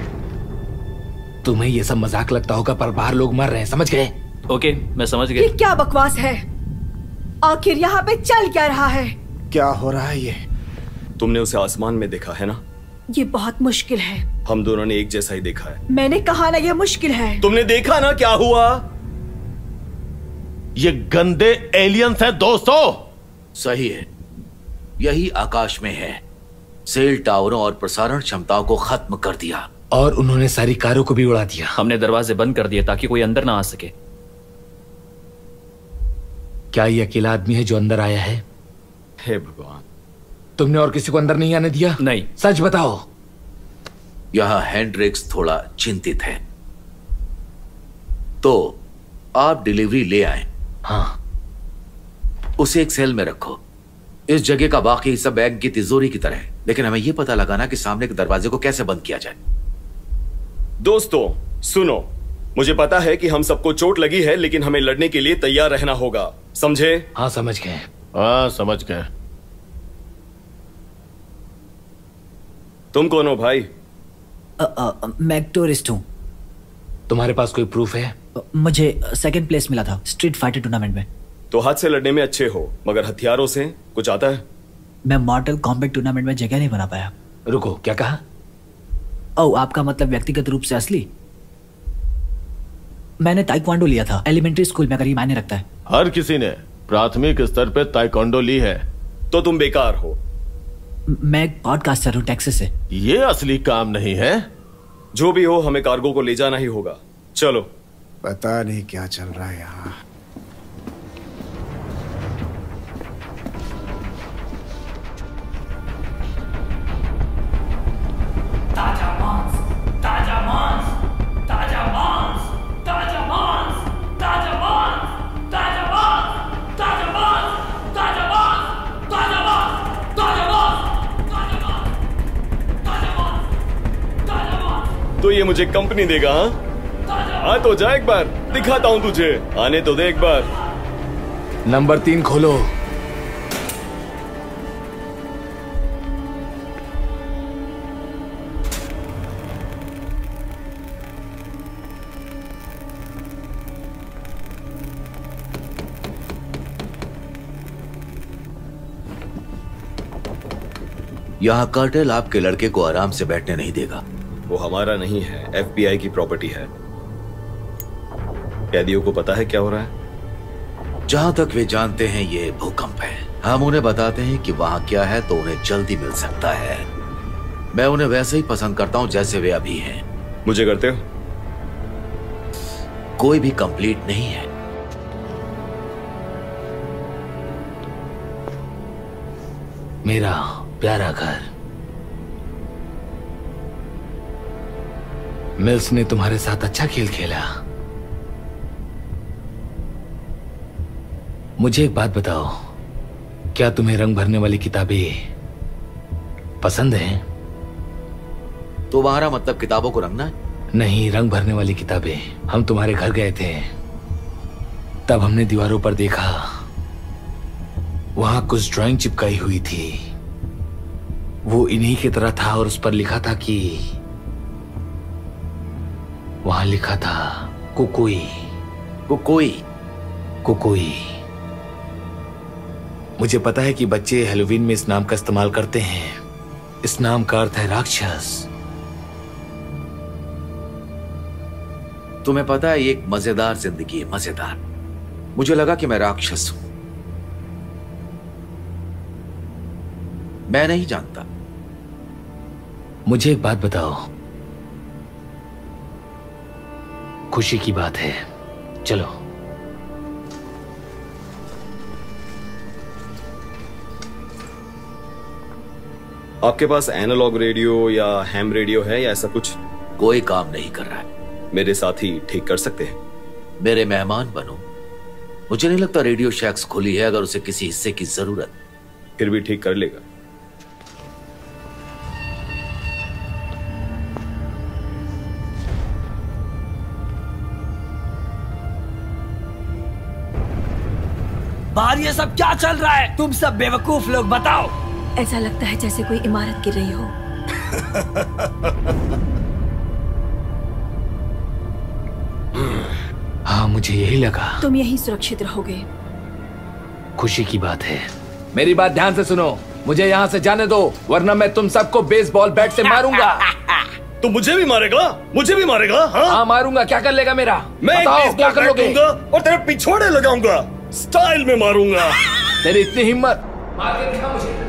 तुम्हें ये सब मजाक लगता होगा, पर बाहर लोग मर रहे हैं, समझ गए? ओके, मैं समझ ये गया। क्या बकवास है? आखिर यहाँ पे चल क्या रहा है? क्या हो रहा है ये? तुमने उसे आसमान में देखा है ना? ये बहुत मुश्किल है। हम दोनों ने एक जैसा ही देखा है। मैंने कहा ना, ये मुश्किल है। तुमने देखा ना क्या हुआ? ये गंदे एलियंस हैं दोस्तों। सही है, यही आकाश में है। सेल टावरों और प्रसारण क्षमताओं को खत्म कर दिया और उन्होंने सारी कारों को भी उड़ा दिया। हमने दरवाजे बंद कर दिए ताकि कोई अंदर ना आ सके। क्या ये अकेला आदमी है जो अंदर आया है? हे भगवान, तुमने और किसी को अंदर नहीं आने दिया? नहीं। सच बताओ। यहां हेंड्रिक्स थोड़ा चिंतित है, तो आप डिलीवरी ले आए। हाँ, उसे एक सेल में रखो। इस जगह का बाकी हिस्सा बैंक की तिजोरी की तरह है, लेकिन हमें यह पता लगाना कि सामने के दरवाजे को कैसे बंद किया जाए। दोस्तों सुनो, मुझे पता है कि हम सबको चोट लगी है, लेकिन हमें लड़ने के लिए तैयार रहना होगा, समझे? हाँ समझ गए। हाँ समझ गए। तुम कौन हो भाई? मैं एक टूरिस्ट हूँ। तुम्हारे पास कोई प्रूफ है? मुझे सेकंड प्लेस मिला था स्ट्रीट फाइटर टूर्नामेंट में। तो हाथ से लड़ने में अच्छे हो, मगर हथियारों से कुछ आता है? मैं मॉर्टल कॉम्बैट टूर्नामेंट में जगह नहीं बना पाया। रुको, क्या कहा? ओह, आपका मतलब व्यक्तिगत रूप से असली? मैंने ताइक्वांडो लिया था एलिमेंट्री स्कूल में, अगर ये मायने रखता है। हर किसी ने प्राथमिक स्तर पे ताइक्वांडो ली है। तो तुम बेकार हो। मैं एक पॉडकास्टर हूँ टेक्सास से। ये असली काम नहीं है। जो भी हो, हमें कार्गो को ले जाना ही होगा। चलो। पता नहीं क्या चल रहा है यहाँ। तो ये मुझे कंपनी देगा? हाँ, आ तो जा एक बार, दिखाता हूं तुझे। आने तो दे एक बार। नंबर 3 खोलो। यहाँ कर्टेल आपके लड़के को आराम से बैठने नहीं देगा। वो हमारा नहीं है, FBI की प्रॉपर्टी है। कैदियों को पता है क्या हो रहा है? जहां तक वे जानते हैं ये भूकंप है। हम उन्हें बताते हैं कि वहां क्या है तो उन्हें जल्दी मिल सकता है। मैं उन्हें वैसे ही पसंद करता हूं जैसे वे अभी हैं। मुझे करते हो? कोई भी कंप्लीट नहीं है। मेरा प्यारा घर। मिल्स ने तुम्हारे साथ अच्छा खेल खेला। मुझे एक बात बताओ, क्या तुम्हें रंग भरने वाली किताबें पसंद हैं? तुम्हारा मतलब किताबों को रंगना? नहीं, रंग भरने वाली किताबें। हम तुम्हारे घर गए थे, तब हमने दीवारों पर देखा, वहां कुछ ड्राइंग चिपकाई हुई थी। वो इन्हीं की तरह था और उस पर लिखा था कि वहां लिखा था कुकुई। कुकुई? कुकुई। मुझे पता है कि बच्चे हैलोवीन में इस नाम का इस्तेमाल करते हैं। इस नाम का अर्थ है राक्षस। तुम्हें पता है ये एक मजेदार जिंदगी है, मजेदार। मुझे लगा कि मैं राक्षस हूं। मैं नहीं जानता। मुझे एक बात बताओ, खुशी की बात है, चलो। आपके पास एनालॉग रेडियो या हैम रेडियो है या ऐसा कुछ? कोई काम नहीं कर रहा है। मेरे साथी ठीक कर सकते हैं। मेरे मेहमान बनो। मुझे नहीं लगता रेडियो शैक्स खुली है अगर उसे किसी हिस्से की जरूरत। फिर भी ठीक कर लेगा। बाहर ये सब क्या चल रहा है? तुम सब बेवकूफ लोग, बताओ। ऐसा लगता है जैसे कोई इमारत गिर रही हो। हाँ, मुझे यही लगा। तुम यहीं सुरक्षित रहोगे। खुशी की बात है। मेरी बात ध्यान से सुनो, मुझे यहाँ से जाने दो, वरना मैं तुम सबको बेसबॉल बैट से मारूंगा। तो मुझे भी मारेगा? मुझे भी मारेगा? हाँ मारूंगा। क्या कर लेगा मेरा? मैं बताओ, क्या कर लोगे? और तेरे पिछोड़े लगाऊंगा, स्टाइल में मारूंगा। तेरी इतनी हिम्मत? मार के दिखा मुझे।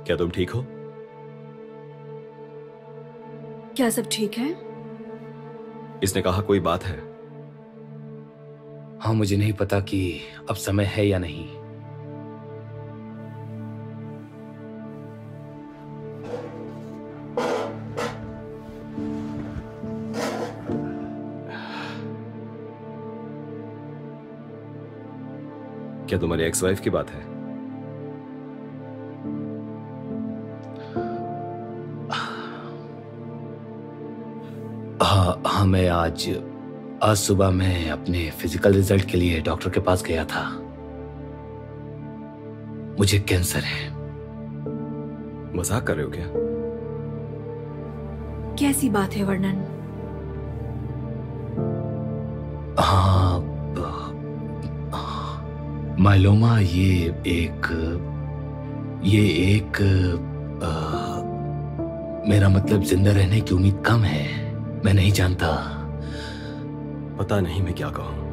क्या तुम ठीक हो? क्या सब ठीक है? इसने कहा कोई बात है? हाँ, मुझे नहीं पता कि अब समय है या नहीं। क्या तुम्हारी एक्स वाइफ की बात है? हाँ, मैं आज सुबह मैं अपने फिजिकल रिजल्ट के लिए डॉक्टर के पास गया था। मुझे कैंसर है। मजाक कर रहे हो क्या? कैसी बात है वर्णन? हाँ, माइलोमा ये एक मेरा मतलब जिंदा रहने की उम्मीद कम है। मैं नहीं जानता। पता नहीं मैं क्या कहूं।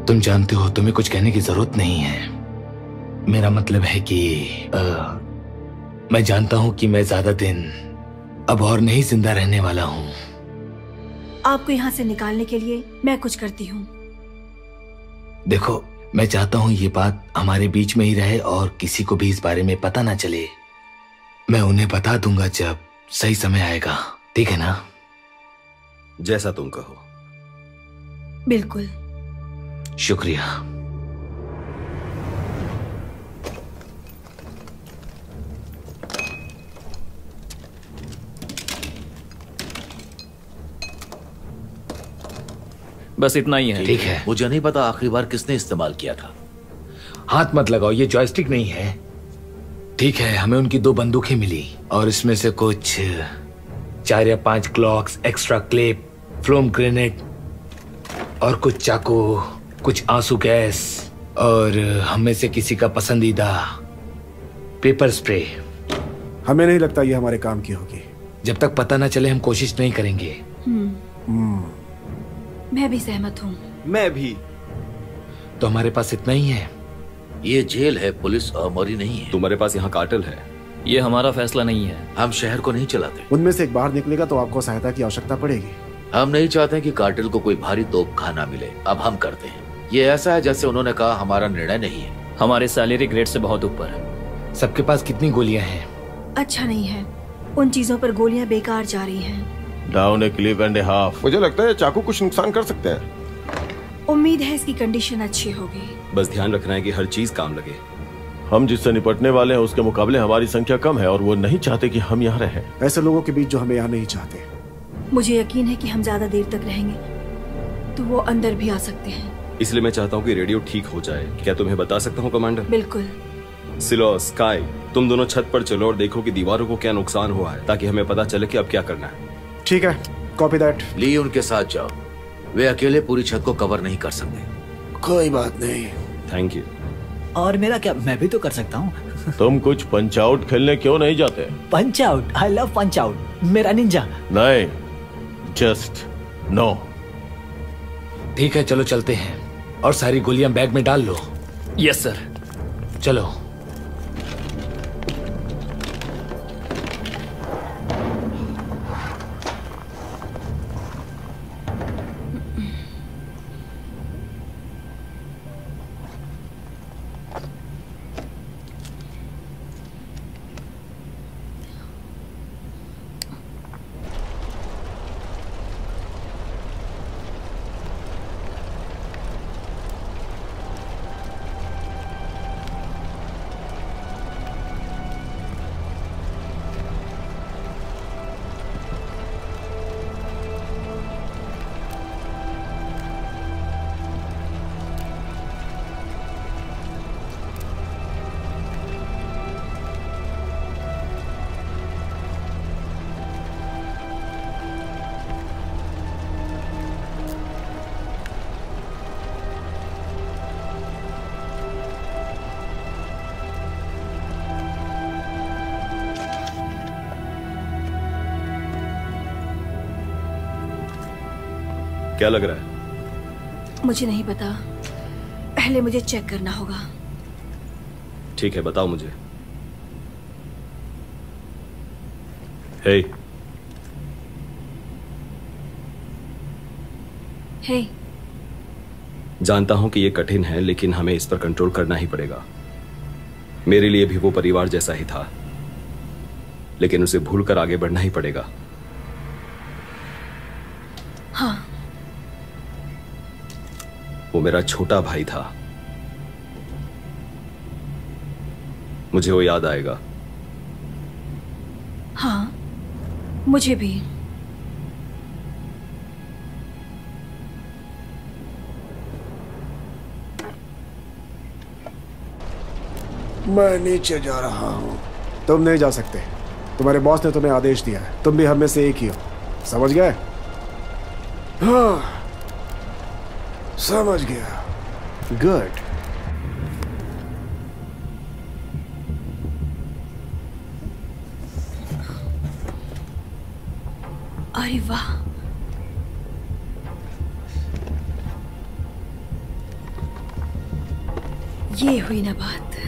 तुम जानते हो, तुम्हें कुछ कहने की जरूरत नहीं है। मेरा मतलब है कि मैं जानता हूं कि मैं ज्यादा दिन अब और नहीं जिंदा रहने वाला हूं। आपको यहाँ से निकालने के लिए मैं कुछ करती हूँ। देखो, मैं चाहता हूं ये बात हमारे बीच में ही रहे और किसी को भी इस बारे में पता ना चले। मैं उन्हें बता दूंगा जब सही समय आएगा, ठीक है ना? जैसा तुम कहो। बिल्कुल। शुक्रिया। बस इतना ही है। ठीक है। मुझे नहीं पता आखिरी बार किसने इस्तेमाल किया था। हाथ मत लगाओ, ये जॉयस्टिक नहीं है। ठीक है, हमें उनकी 2 बंदूकें मिली और इसमें से कुछ 4 या 5 clocks, extra clip, phloem grenade और कुछ चाकू, कुछ आंसू गैस और हमें से किसी का पसंदीदा पेपर स्प्रे। हमें नहीं लगता ये हमारे काम की होगी। जब तक पता ना चले हम कोशिश नहीं करेंगे। मैं भी सहमत हूँ। मैं भी। तो हमारे पास इतना ही है। ये जेल है, पुलिस आर्मरी नहीं है। तुम्हारे पास यहाँ कार्टेल है। ये हमारा फैसला नहीं है। हम शहर को नहीं चलाते। उनमें से एक बाहर निकलेगा तो आपको सहायता की आवश्यकता पड़ेगी। हम नहीं चाहते कि कार्टेल को कोई भारी तोप खाना मिले। अब हम करते हैं। ये ऐसा है जैसे उन्होंने कहा हमारा निर्णय नहीं है। हमारे सैलरी ग्रेड से बहुत ऊपर। सबके पास कितनी गोलियां हैं? अच्छा नहीं है, उन चीजों पर गोलियां बेकार जा रही हैं। Down A clip and A half. मुझे लगता है चाकू कुछ नुकसान कर सकते हैं। उम्मीद है इसकी कंडीशन अच्छी होगी। बस ध्यान रखना है कि हर चीज काम लगे। हम जिससे निपटने वाले हैं उसके मुकाबले हमारी संख्या कम है और वो नहीं चाहते कि हम यहाँ रहें। ऐसे लोगों के बीच जो हमें यहाँ नहीं चाहते। मुझे यकीन है कि हम ज्यादा देर तक रहेंगे तो वो अंदर भी आ सकते हैं। इसलिए मैं चाहता हूँ कि रेडियो ठीक हो जाए। क्या तुम्हें बता सकता हूँ कमांडर? बिल्कुल। सिलो, स्काई, तुम दोनों छत पर चलो और देखो कि दीवारों को क्या नुकसान हुआ है, ताकि हमें पता चले कि अब क्या करना है। ठीक है, कॉपी दैट। ली उनके साथ जाओ, वे अकेले पूरी छत को कवर नहीं कर सकते। कोई बात नहीं। Thank you. और मेरा क्या, मैं भी तो कर सकता हूँ। तुम कुछ पंच आउट खेलने क्यों नहीं जाते? Punch out? I love punch out, मेरा निंजा। नहीं, जस्ट नो। ठीक है, चलो चलते हैं और सारी गोलियां बैग में डाल लो। Yes sir. चलो। क्या लग रहा है? मुझे नहीं पता, पहले मुझे चेक करना होगा। ठीक है, बताओ मुझे। हे। हे। जानता हूं कि ये कठिन है, लेकिन हमें इस पर कंट्रोल करना ही पड़ेगा। मेरे लिए भी वो परिवार जैसा ही था, लेकिन उसे भूलकर आगे बढ़ना ही पड़ेगा। हाँ। वो मेरा छोटा भाई था, मुझे वो याद आएगा। हाँ, मुझे भी। मैं नीचे जा रहा हूँ। तुम नहीं जा सकते, तुम्हारे बॉस ने तुम्हें आदेश दिया है। तुम भी हम में से एक ही हो, समझ गए? हाँ, समझ गया। गुड। अरे वाह, ये हुई ना बात।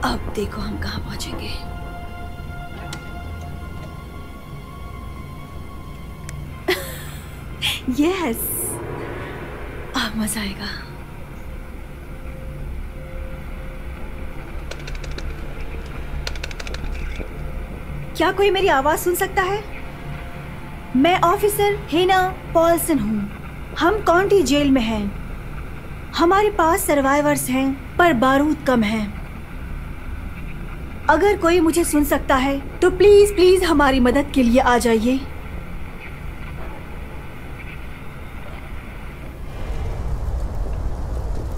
अब देखो हम कहाँ पहुंचेंगे। यस, अब मजा आएगा। क्या कोई मेरी आवाज सुन सकता है? मैं ऑफिसर हेना पॉल्सन हूँ। हम काउंटी जेल में हैं। हमारे पास सर्वाइवर्स हैं, पर बारूद कम है। अगर कोई मुझे सुन सकता है तो प्लीज प्लीज हमारी मदद के लिए आ जाइए।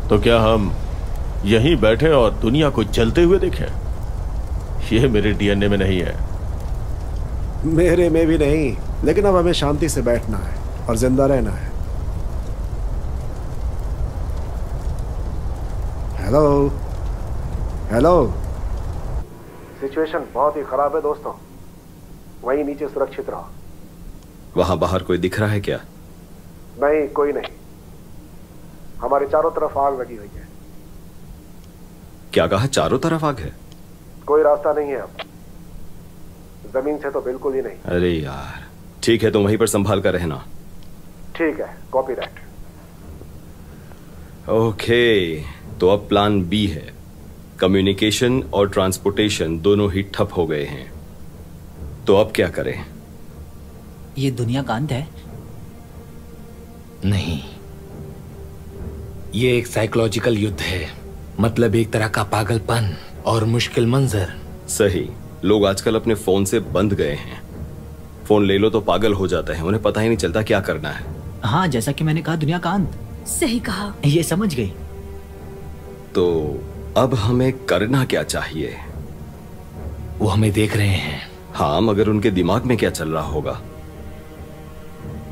तो क्या हम यहीं बैठे और दुनिया को जलते हुए देखें? ये मेरे डीएनए में नहीं है। मेरे में भी नहीं, लेकिन अब हमें शांति से बैठना है और जिंदा रहना है। Hello hello. सिचुएशन बहुत ही खराब है दोस्तों, वहीं नीचे सुरक्षित रहो। वहां बाहर कोई दिख रहा है क्या? नहीं, कोई नहीं। हमारे चारों तरफ आग लगी हुई है। क्या कहा? चारों तरफ आग है? कोई रास्ता नहीं है अब, जमीन से तो बिल्कुल ही नहीं। अरे यार, ठीक है, तुम वहीं पर संभाल कर रहना। ठीक है, कॉपी दैट। ओके, तो अब प्लान बी है। कम्युनिकेशन और ट्रांसपोर्टेशन दोनों ही ठप हो गए हैं, तो अब क्या करें? ये दुनिया का अंत है? नहीं, ये एक साइकोलॉजिकल युद्ध है। मतलब एक तरह का पागलपन और मुश्किल मंजर। सही। लोग आजकल अपने फोन से बंध गए हैं। फोन ले लो तो पागल हो जाता है, उन्हें पता ही नहीं चलता क्या करना है। हाँ, जैसा कि मैंने कहा, दुनिया का अंत। सही कहा। ये समझ गई। तो अब हमें करना क्या चाहिए? वो हमें देख रहे हैं। हाँ, मगर उनके दिमाग में क्या चल रहा होगा?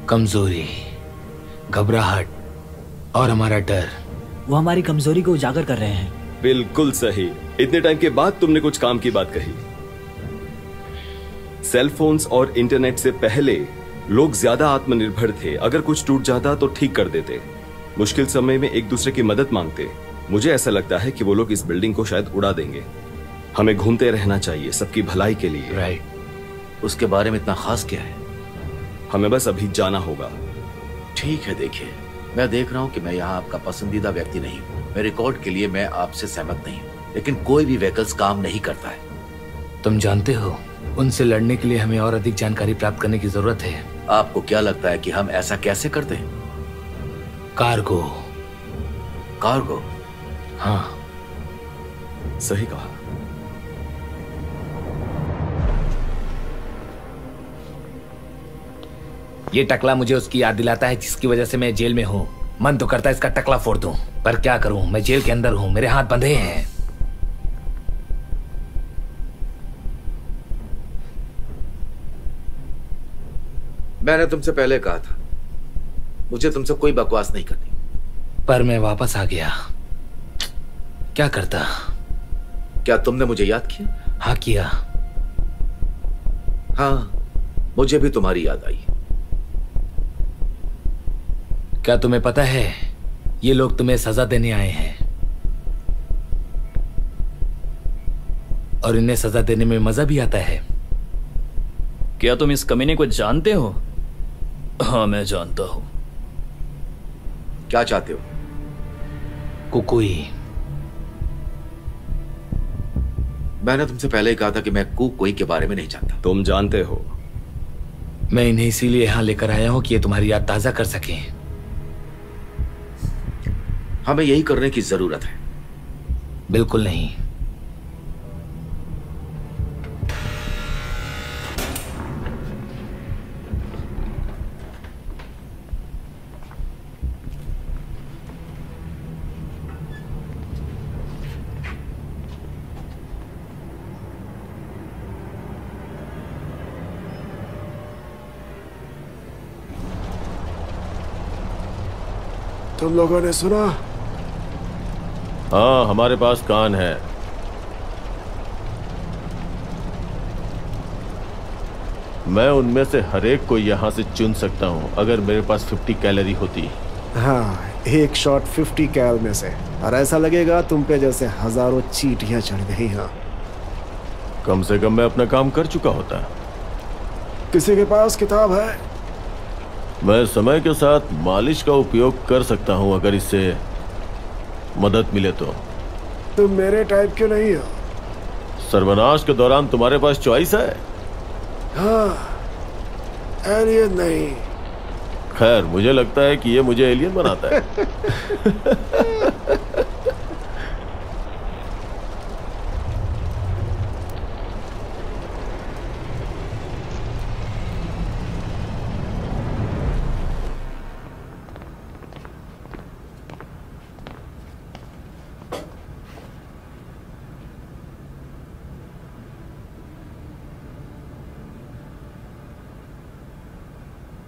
कमजोरी, घबराहट और हमारा डर। वो हमारी कमजोरी को उजागर कर रहे हैं। बिल्कुल सही। इतने टाइम के बाद तुमने कुछ काम की बात कही। सेल फोन्स और इंटरनेट से पहले लोग ज्यादा आत्मनिर्भर थे। अगर कुछ टूट जाता तो ठीक कर देते, मुश्किल समय में एक दूसरे की मदद मांगते। मुझे ऐसा लगता है कि वो लोग इस बिल्डिंग को शायद उड़ा देंगे। हमें घूमते रहना चाहिए सबकी भलाई के लिए। राइट। उसके बारे में इतना खास क्या है? हमें बस अभी जाना होगा। ठीक है, देखिए, मैं देख रहा हूँ कि मैं यहाँ आपका पसंदीदा व्यक्ति नहीं हूँ। मैं रिकॉर्ड के लिए मैं आपसे सहमत नहीं हूँ, लेकिन कोई भी व्हीकल्स काम नहीं करता है। तुम जानते हो, उनसे लड़ने के लिए हमें और अधिक जानकारी प्राप्त करने की जरूरत है। आपको क्या लगता है कि हम ऐसा कैसे करते हैं? कार्गो। कार्गो? हाँ, सही कहा। ये टकला मुझे उसकी याद दिलाता है जिसकी वजह से मैं जेल में हूँ। मन तो करता है इसका टकला फोड़ दूं, पर क्या करूं, मैं जेल के अंदर हूँ, मेरे हाथ बंधे हैं। मैंने तुमसे पहले कहा था, मुझे तुमसे कोई बकवास नहीं करनी। पर मैं वापस आ गया। क्या करता? क्या तुमने मुझे याद किया? हाँ, किया। हाँ, मुझे भी तुम्हारी याद आई। क्या तुम्हें पता है, ये लोग तुम्हें सजा देने आए हैं और इन्हें सजा देने में मजा भी आता है। क्या तुम इस कमीने को जानते हो? हाँ, मैं जानता हूं। क्या चाहते हो? कुकुई। मैंने तुमसे पहले ही कहा था कि मैं कुकुई के बारे में नहीं जानता। तुम जानते हो। मैं इन्हें इसीलिए यहां लेकर आया हूं कि ये तुम्हारी याद ताजा कर सकें। हमें यही करने की जरूरत है। बिल्कुल नहीं। तुम लोगों ने सुना? हाँ, हमारे पास कान है। मैं उनमें से हर एक को यहां से चुन सकता हूं अगर मेरे पास 50 कैलोरी होती। हाँ, एक शॉट 50 कैल में से, और ऐसा लगेगा तुम पे जैसे हजारों चींटियां चढ़ गई। हाँ, कम से कम मैं अपना काम कर चुका होता। किसी के पास किताब है? मैं समय के साथ मालिश का उपयोग कर सकता हूं अगर इससे मदद मिले तो। तुम मेरे टाइप क्यों नहीं हो? सर्वनाश के दौरान तुम्हारे पास चॉइस है। हाँ, एलियन नहीं। खैर, मुझे लगता है कि ये मुझे एलियन बनाता है।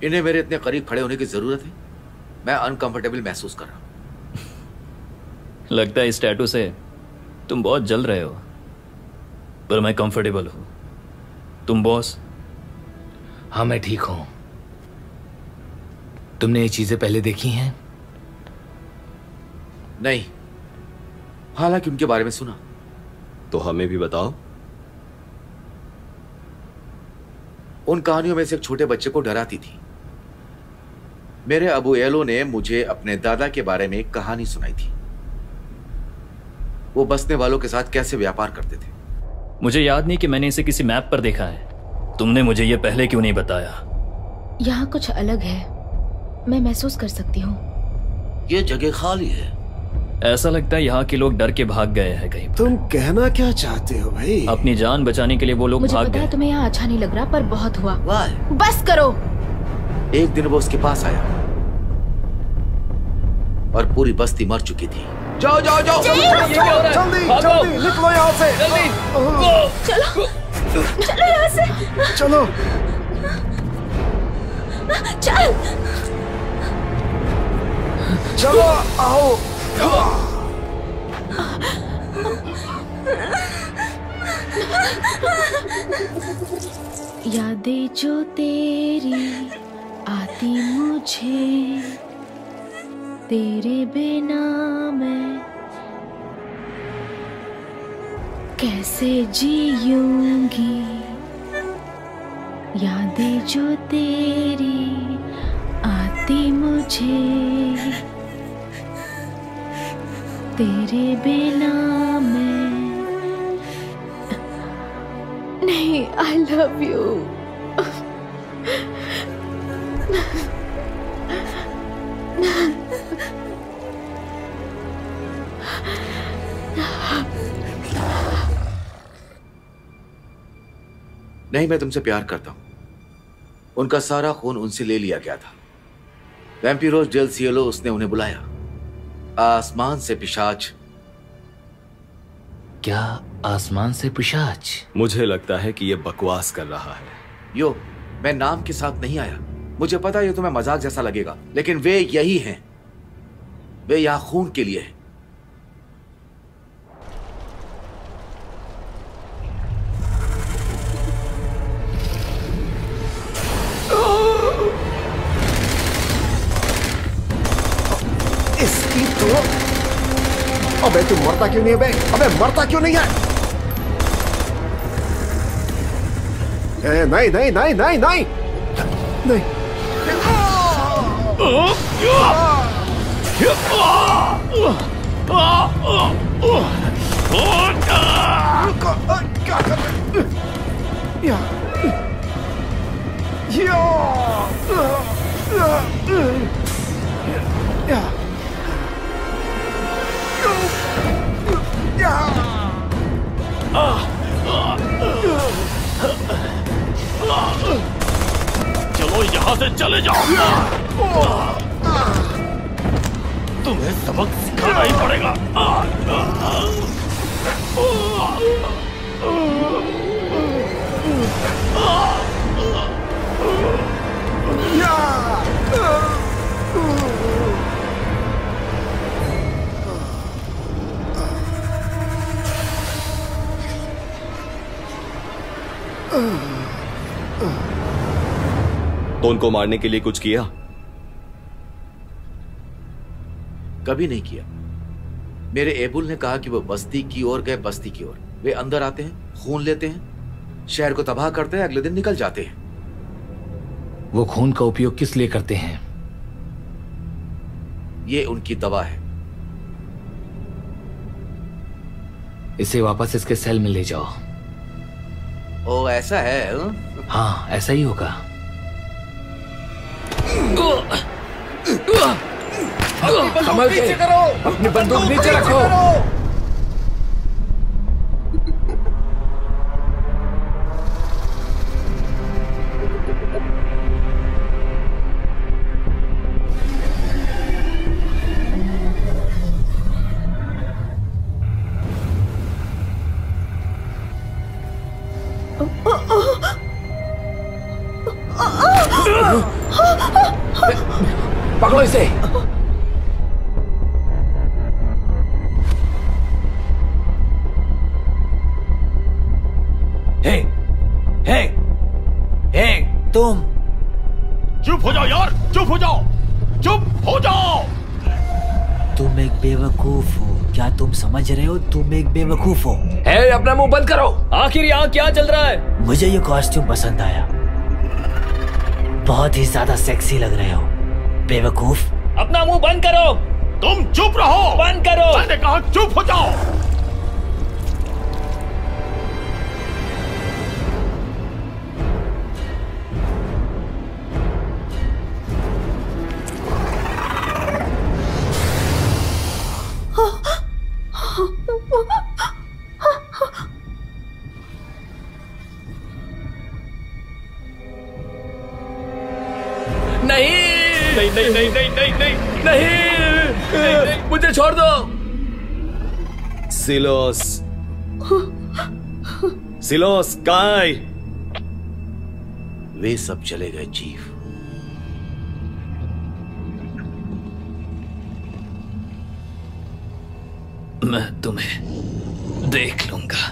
इन्हें मेरे इतने करीब खड़े होने की जरूरत है? मैं अनकंफर्टेबल महसूस कर रहा हूं। लगता है इस टैटू से तुम बहुत जल रहे हो, पर मैं कंफर्टेबल हूं। तुम बॉस? हाँ, मैं ठीक हूं। तुमने ये चीजें पहले देखी हैं? नहीं, हालांकि उनके बारे में सुना। तो हमें भी बताओ। उन कहानियों में से एक छोटे बच्चे को डराती थी। मेरे अबू एलो ने मुझे अपने दादा के बारे में एक कहानी सुनाई थी। वो बसने वालों के साथ कैसे व्यापार करते थे। मुझे याद नहीं कि मैंने इसे किसी मैप पर देखा है। तुमने मुझे ये पहले क्यों नहीं बताया? यहाँ कुछ अलग है, मैं महसूस कर सकती हूँ। ये जगह खाली है। ऐसा लगता है यहाँ के लोग डर के भाग गए हैं कहीं। तुम कहना क्या चाहते हो भाई? अपनी जान बचाने के लिए वो लोग मुझे भाग पता है गए। तुम्हें यहाँ अच्छा नहीं लग रहा, पर बहुत हुआ। बस करो। एक दिन वो उसके पास आया और पूरी बस्ती मर चुकी थी। जाओ जाओ जाओ, जल्दी जल्दी निकलो यहाँ से। चलो चलो यहाँ से। चलो चल चलो आओ। यादें जो तेरी आती मुझे, तेरे बिना मैं कैसे जीऊंगी। यादें जो तेरी आती मुझे, तेरे बिना मैं नहीं। I love you. नहीं, मैं तुमसे प्यार करता हूं। उनका सारा खून उनसे ले लिया गया था। वैम्पिरोस डेल सिएलो, उसने उन्हें बुलाया। आसमान से पिशाच। क्या आसमान से पिशाच? मुझे लगता है कि ये बकवास कर रहा है। यो, मैं नाम के साथ नहीं आया। मुझे पता है ये तुम्हें मजाक जैसा लगेगा, लेकिन वे यही हैं। वे यहां खून के लिए हैं। इसकी तो अबे तू मरता क्यों नहीं है बे? अबे मरता क्यों नहीं है? नहीं नहीं नहीं नहीं नहीं नहीं। क्या कर रहे? चलो यहाँ से चले जाओ। तुम्हें सबक सिखाना ही पड़ेगा। तो उनको मारने के लिए कुछ किया? कभी नहीं किया। मेरे एबुल ने कहा कि वो बस्ती की ओर गए। बस्ती की ओर वे अंदर आते हैं, खून लेते हैं, शहर को तबाह करते हैं, अगले दिन निकल जाते हैं। वो खून का उपयोग किस लिए करते हैं? ये उनकी दवा है। इसे वापस इसके सेल में ले जाओ। ओ, ऐसा है? हाँ, ऐसा ही होगा। संभल के अपनी बंदूक नीचे रखो। पकड़ो इसे। तुम चुप हो जाओ यार, चुप हो जाओ, चुप हो जाओ। तुम एक बेवकूफ हो। क्या तुम समझ रहे हो? तुम एक बेवकूफ हो। अपना मुंह बंद करो। आखिर यहाँ क्या चल रहा है? मुझे ये कॉस्ट्यूम पसंद आया। बहुत ही ज्यादा सेक्सी लग रहे हो। बेवकूफ। अपना मुंह बंद करो। तुम चुप रहो। बंद करो। मैंने कहा चुप हो जाओ। नहीं नहीं नहीं नहीं नहीं नहीं नहीं नहीं, मुझे छोड़ दो। सिलोस, सिलोस काय? वे सब चले गए चीफ। मैं तुम्हें देख लूंगा।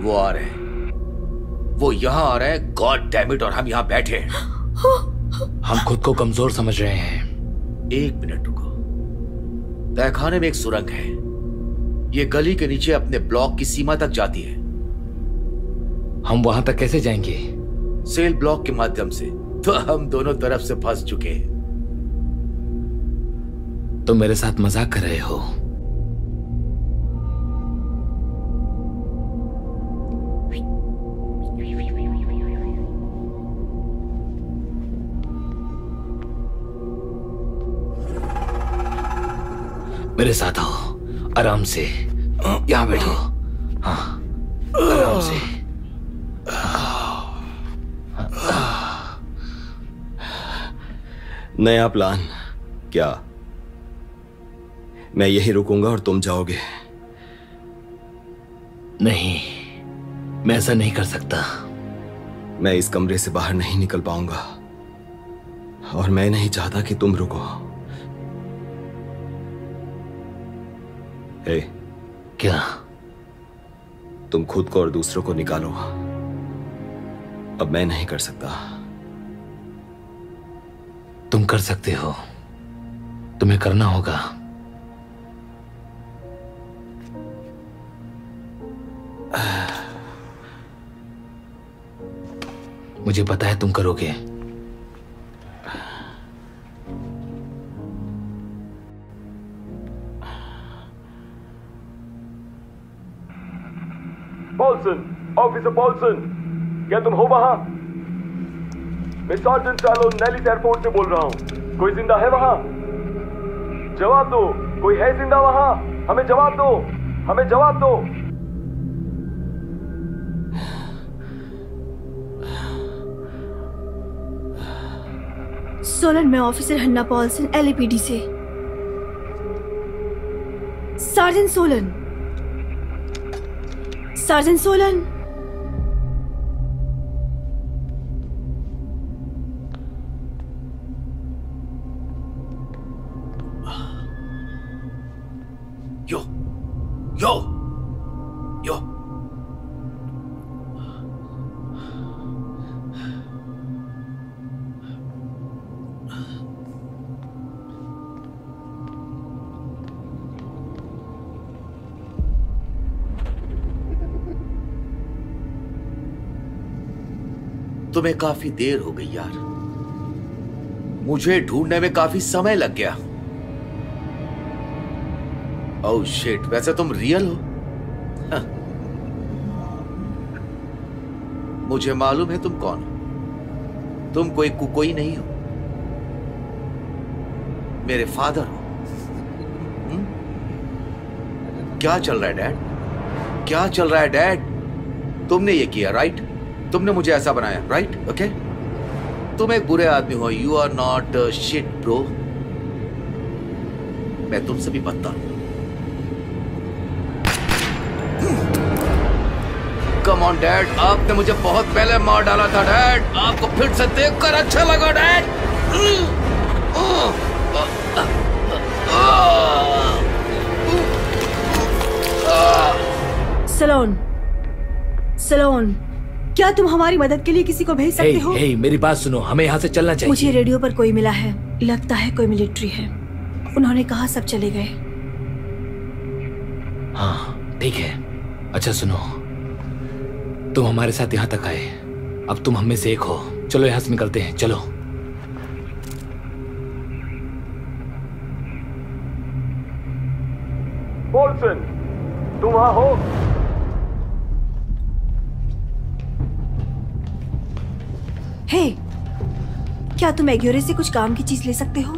वो आ रहे हैं, वो यहां आ रहे हैं, गॉड डैम इट, और हम यहां बैठे हैं। हम खुद को कमजोर समझ रहे हैं। एक मिनट रुको। तहखाने में एक सुरंग है, ये गली के नीचे अपने ब्लॉक की सीमा तक जाती है। हम वहां तक कैसे जाएंगे? सेल ब्लॉक के माध्यम से। तो हम दोनों तरफ से फंस चुके हैं। तुम मेरे साथ मजाक कर रहे हो? मेरे साथ आओ, आराम से यहां बैठो। हाँ, आराम से। नया प्लान क्या? मैं यही रुकूंगा और तुम जाओगे? नहीं, मैं ऐसा नहीं कर सकता। मैं इस कमरे से बाहर नहीं निकल पाऊंगा और मैं नहीं चाहता कि तुम रुको। हे, क्या? तुम खुद को और दूसरों को निकालो। अब मैं नहीं कर सकता। तुम कर सकते हो, तुम्हें करना होगा। मुझे पता है तुम करोगे। पॉल्सन, ऑफिसर पॉल्सन, क्या तुम हो वहां? मैं सार्जेंट सैलोन नेलिस एयरपोर्ट से बोल रहा हूं। कोई जिंदा है वहां? जवाब दो। कोई है जिंदा वहां? हमें जवाब दो, हमें जवाब दो। सोलन में ऑफिसर हन्ना पॉल्सन, LAPD से। Sergeant Solan, sergeant Solan. Yo yo yo. तुम्हें काफी देर हो गई यार। मुझे ढूंढने में काफी समय लग गया। ओह शिट, वैसे तुम रियल हो? हाँ। मुझे मालूम है तुम कौन हो। तुम कोई कुकोई नहीं हो, मेरे फादर हो। क्या चल रहा है डैड? क्या चल रहा है डैड? तुमने ये किया, राइट? तुमने मुझे ऐसा बनाया, राइट? ओके, तुम एक बुरे आदमी हो। You are not shit bro. मैं तुमसे भी बदतर हूं। कम ऑन डैड, आपने मुझे बहुत पहले मार डाला था डैड। आपको फिर से देखकर अच्छा लगा डैड। सलोन, सलोन, क्या तुम हमारी मदद के लिए किसी को भेज सकते हो? मेरी बात सुनो, हमें यहाँ से चलना चाहिए। मुझे रेडियो पर कोई मिला है, लगता है कोई मिलिट्री है। उन्होंने कहा सब चले गए। हाँ ठीक है। अच्छा सुनो, तुम हमारे साथ यहाँ तक आए, अब तुम हम में से एक हो। चलो यहाँ से निकलते हैं, चलो। पोल्सन, तुम वहां हो? हे, क्या तुम एग्योरे से कुछ काम की चीज ले सकते हो?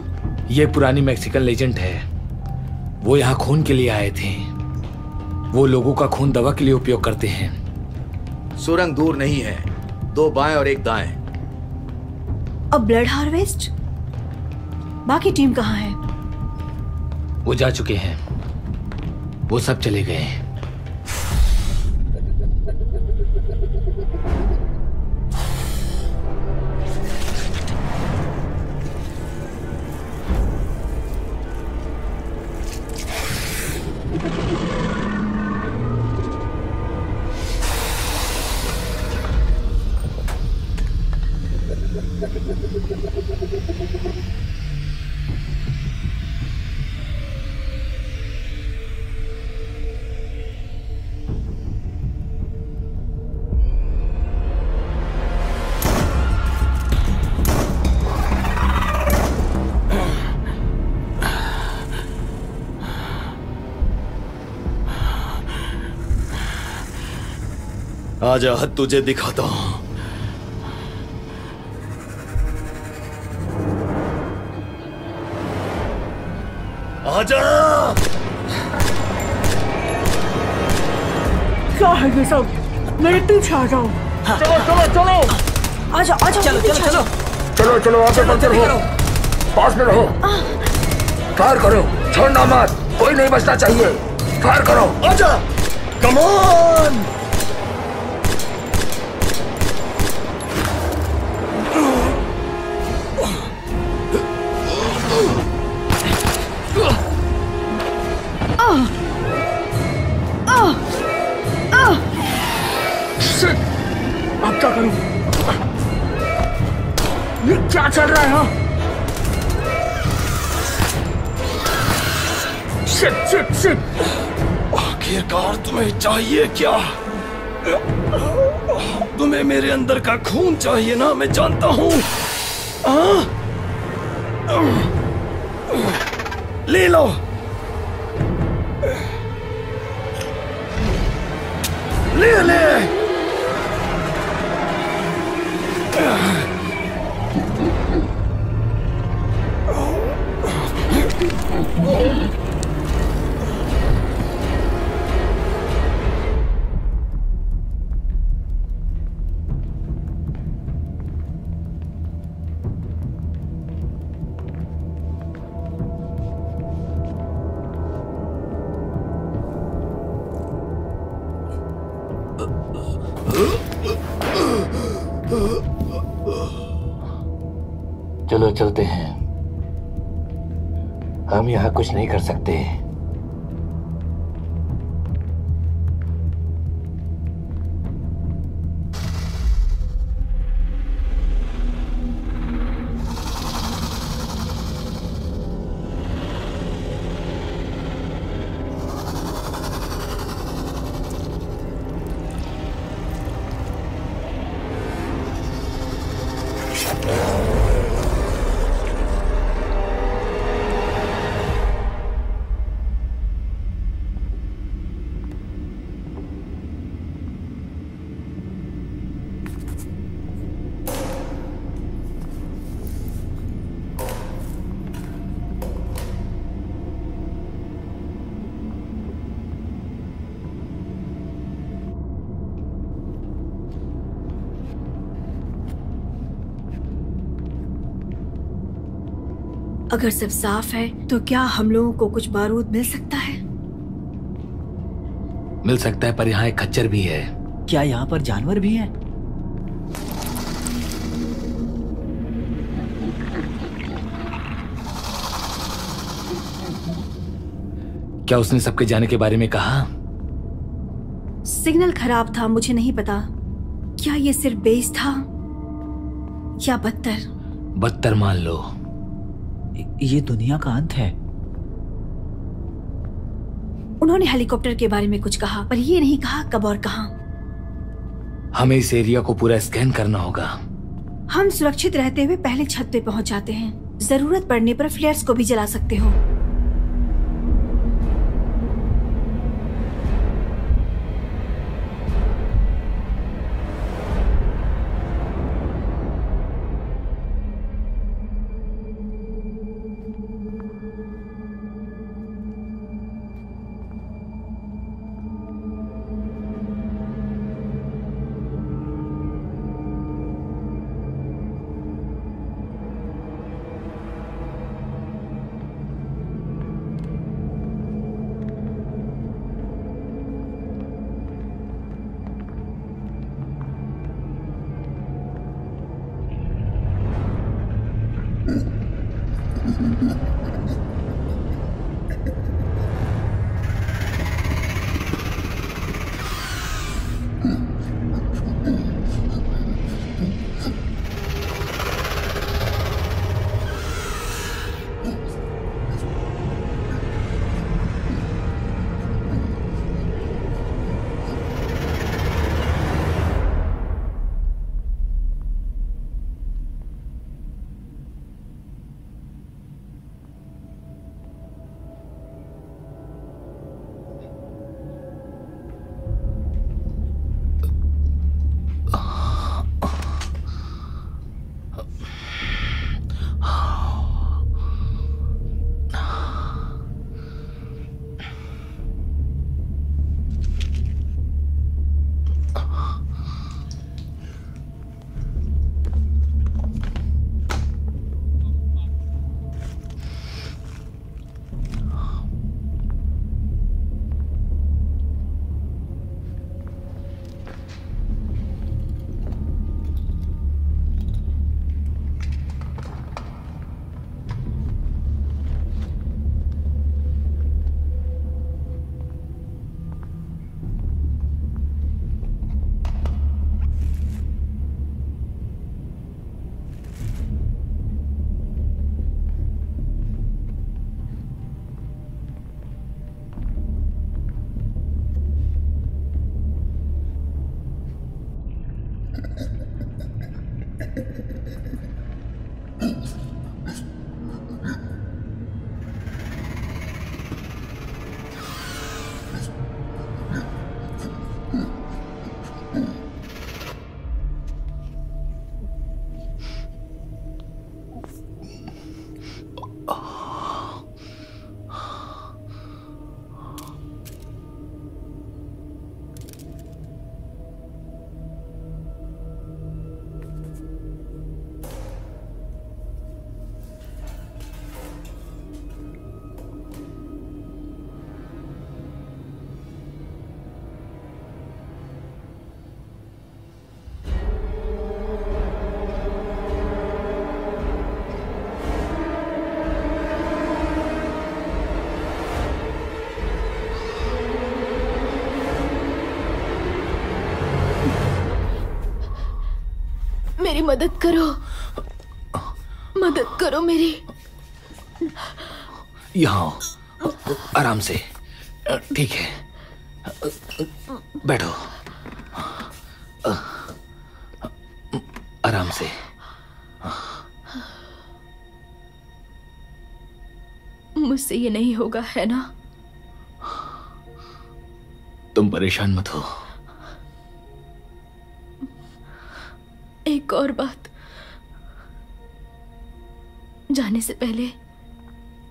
ये पुरानी मैक्सिकन लेजेंड है। वो यहाँ खून के लिए आए थे। वो लोगों का खून दवा के लिए उपयोग करते हैं। सुरंग दूर नहीं है, 2 बाएं और 1 दाएं। अब ब्लड हार्वेस्ट? बाकी टीम कहाँ है? वो जा चुके हैं, वो सब चले गए हैं। आजा, तुझे दिखाता हूं। आजा। क्या है ये सब? मेरे पीछे आ जाओ। चलो चलो चलो, आजा आजा, चलो चलो चलो चलो चलो, आगे बढ़ते रहो, पास में रहो। फायर करो, छोड़ना मत, कोई नहीं बचना चाहिए। फायर करो। आजा, कम ऑन। अब क्या करूं? ये क्या चल रहा है? हाँ? Shit shit shit. आखिरकार तुम्हें चाहिए क्या? तुम्हें मेरे अंदर का खून चाहिए ना, मैं जानता हूं। ले लो। ले ले। चलो चलते हैं, हम यहाँ कुछ नहीं कर सकते। अगर सब साफ है तो क्या हम लोगों को कुछ बारूद मिल सकता है? मिल सकता है, पर यहाँ एक खच्चर भी है। क्या यहाँ पर जानवर भी हैं? क्या उसने सबके जाने के बारे में कहा? सिग्नल खराब था, मुझे नहीं पता। क्या ये सिर्फ बेस था या बदतर? बदतर मान लो। ये दुनिया का अंत है। उन्होंने हेलीकॉप्टर के बारे में कुछ कहा, पर ये नहीं कहा कब और कहां। हमें इस एरिया को पूरा स्कैन करना होगा। हम सुरक्षित रहते हुए पहले छत पे पहुंच जाते हैं। जरूरत पड़ने पर फ्लेयर्स को भी जला सकते हो। मेरी मदद करो, मदद करो मेरी। यहाँ आराम से, ठीक है, बैठो आराम से। मुझसे ये नहीं होगा, है ना? तुम परेशान मत हो। एक और बात, जाने से पहले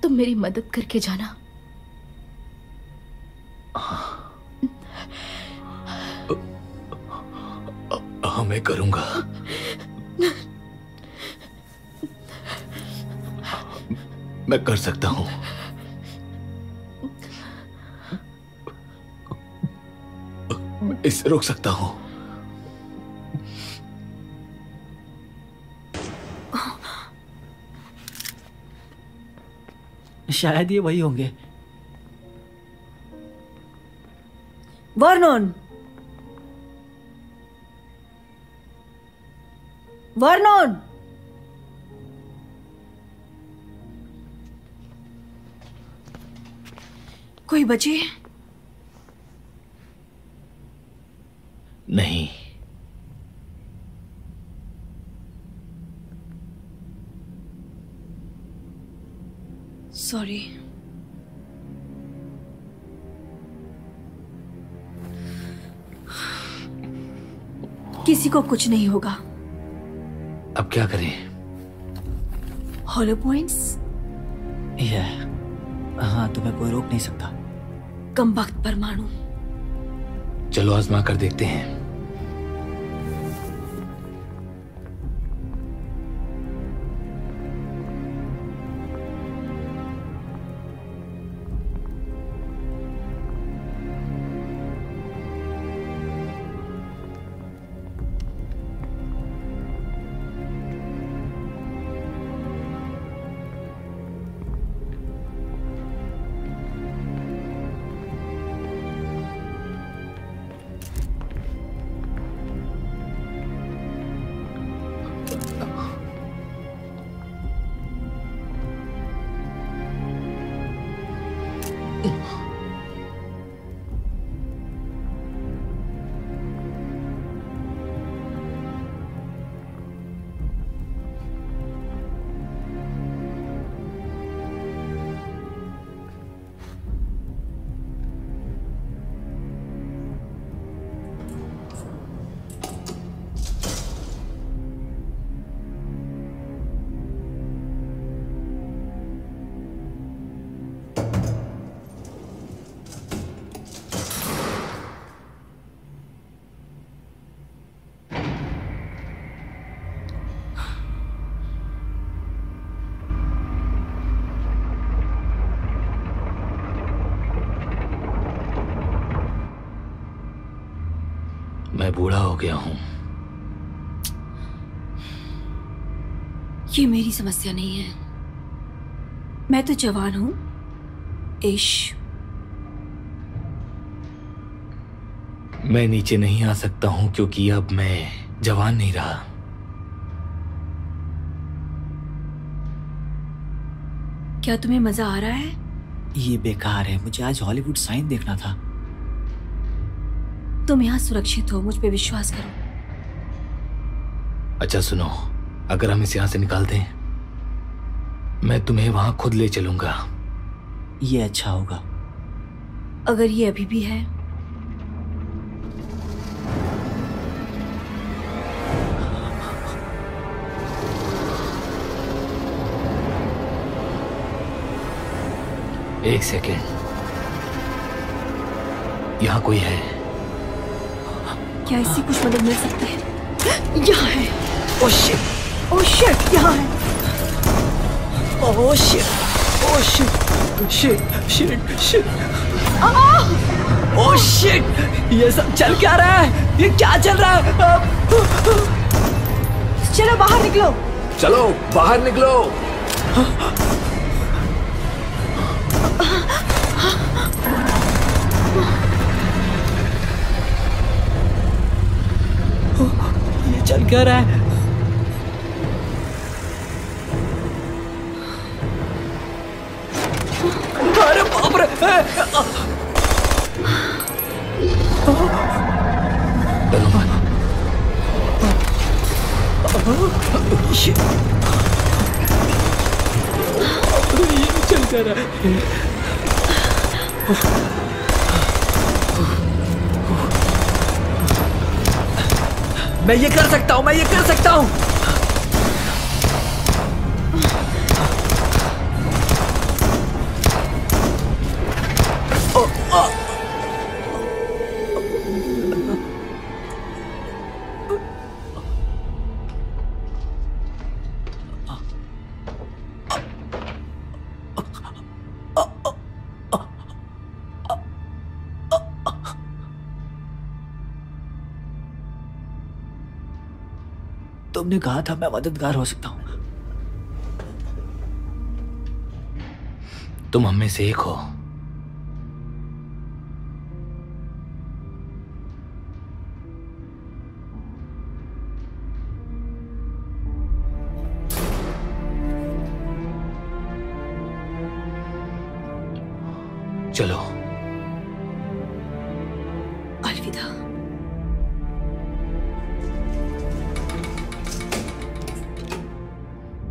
तुम मेरी मदद करके जाना। हाँ, मैं करूंगा। मैं कर सकता हूं। इसे रोक सकता हूं। शायद ये वही होंगे। वर्नोन, वर्नोन, कोई बचे? नहीं। सॉरी। किसी को कुछ नहीं होगा। अब क्या करें? Hollow points? हाँ, तुम्हें कोई रोक नहीं सकता। कम वक्त परमाणु। चलो आजमा कर देखते हैं। मैं बूढ़ा हो गया हूं। ये मेरी समस्या नहीं है। मैं तो जवान हूं। इश। मैं नीचे नहीं आ सकता हूं क्योंकि अब मैं जवान नहीं रहा। क्या तुम्हें मजा आ रहा है? ये बेकार है। मुझे आज हॉलीवुड साइन देखना था। तुम यहाँ सुरक्षित हो, मुझ पे विश्वास करो। अच्छा सुनो, अगर हम इसे यहाँ से निकाल दें, मैं तुम्हें वहां खुद ले चलूंगा। ये अच्छा होगा। अगर ये अभी भी है, एक सेकेंड, यहाँ कोई है? क्या इससे कुछ मदद मिल सकती है? यहाँ है। ओह शिट, ओह शिट, यहाँ है। Oh shit, oh shit, shit, shit, shit, oh shit, ये सब चल क्या रहा है? ये क्या चल रहा है? चलो बाहर निकलो। चलो बाहर निकलो। ये चल क्या रहा है? अरे बाप रे! ये चल क्या रहा है? मैं ये कर सकता हूँ, मैं ये कर सकता हूँ। तुमने कहा था मैं मददगार हो सकता हूं। तुम हम में से एक हो। चलो। अलविदा।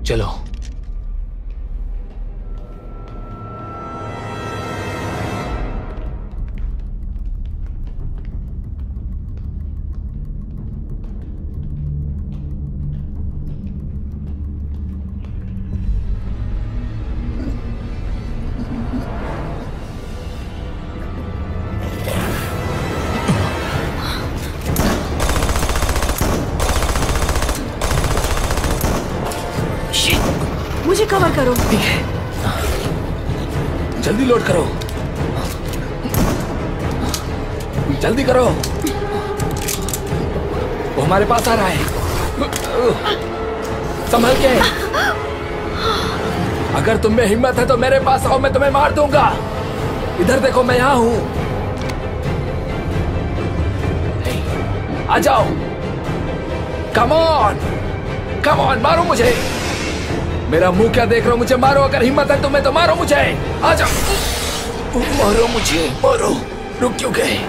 चलो। मुझे कवर करो। ठीक है, जल्दी लोड करो, जल्दी करो। वो हमारे पास आ रहा है, संभल के। अगर तुम में हिम्मत है तो मेरे पास आओ, मैं तुम्हें मार दूंगा। इधर देखो, मैं यहां हूं। आ जाओ, कम ऑन, मारो मुझे। मेरा मुंह क्या देख रहे हो? मुझे मारो, अगर हिम्मत है तुम्हें तो मारो मुझे। आ जाओ, मारो मुझे, मारो। रुक क्यों गए?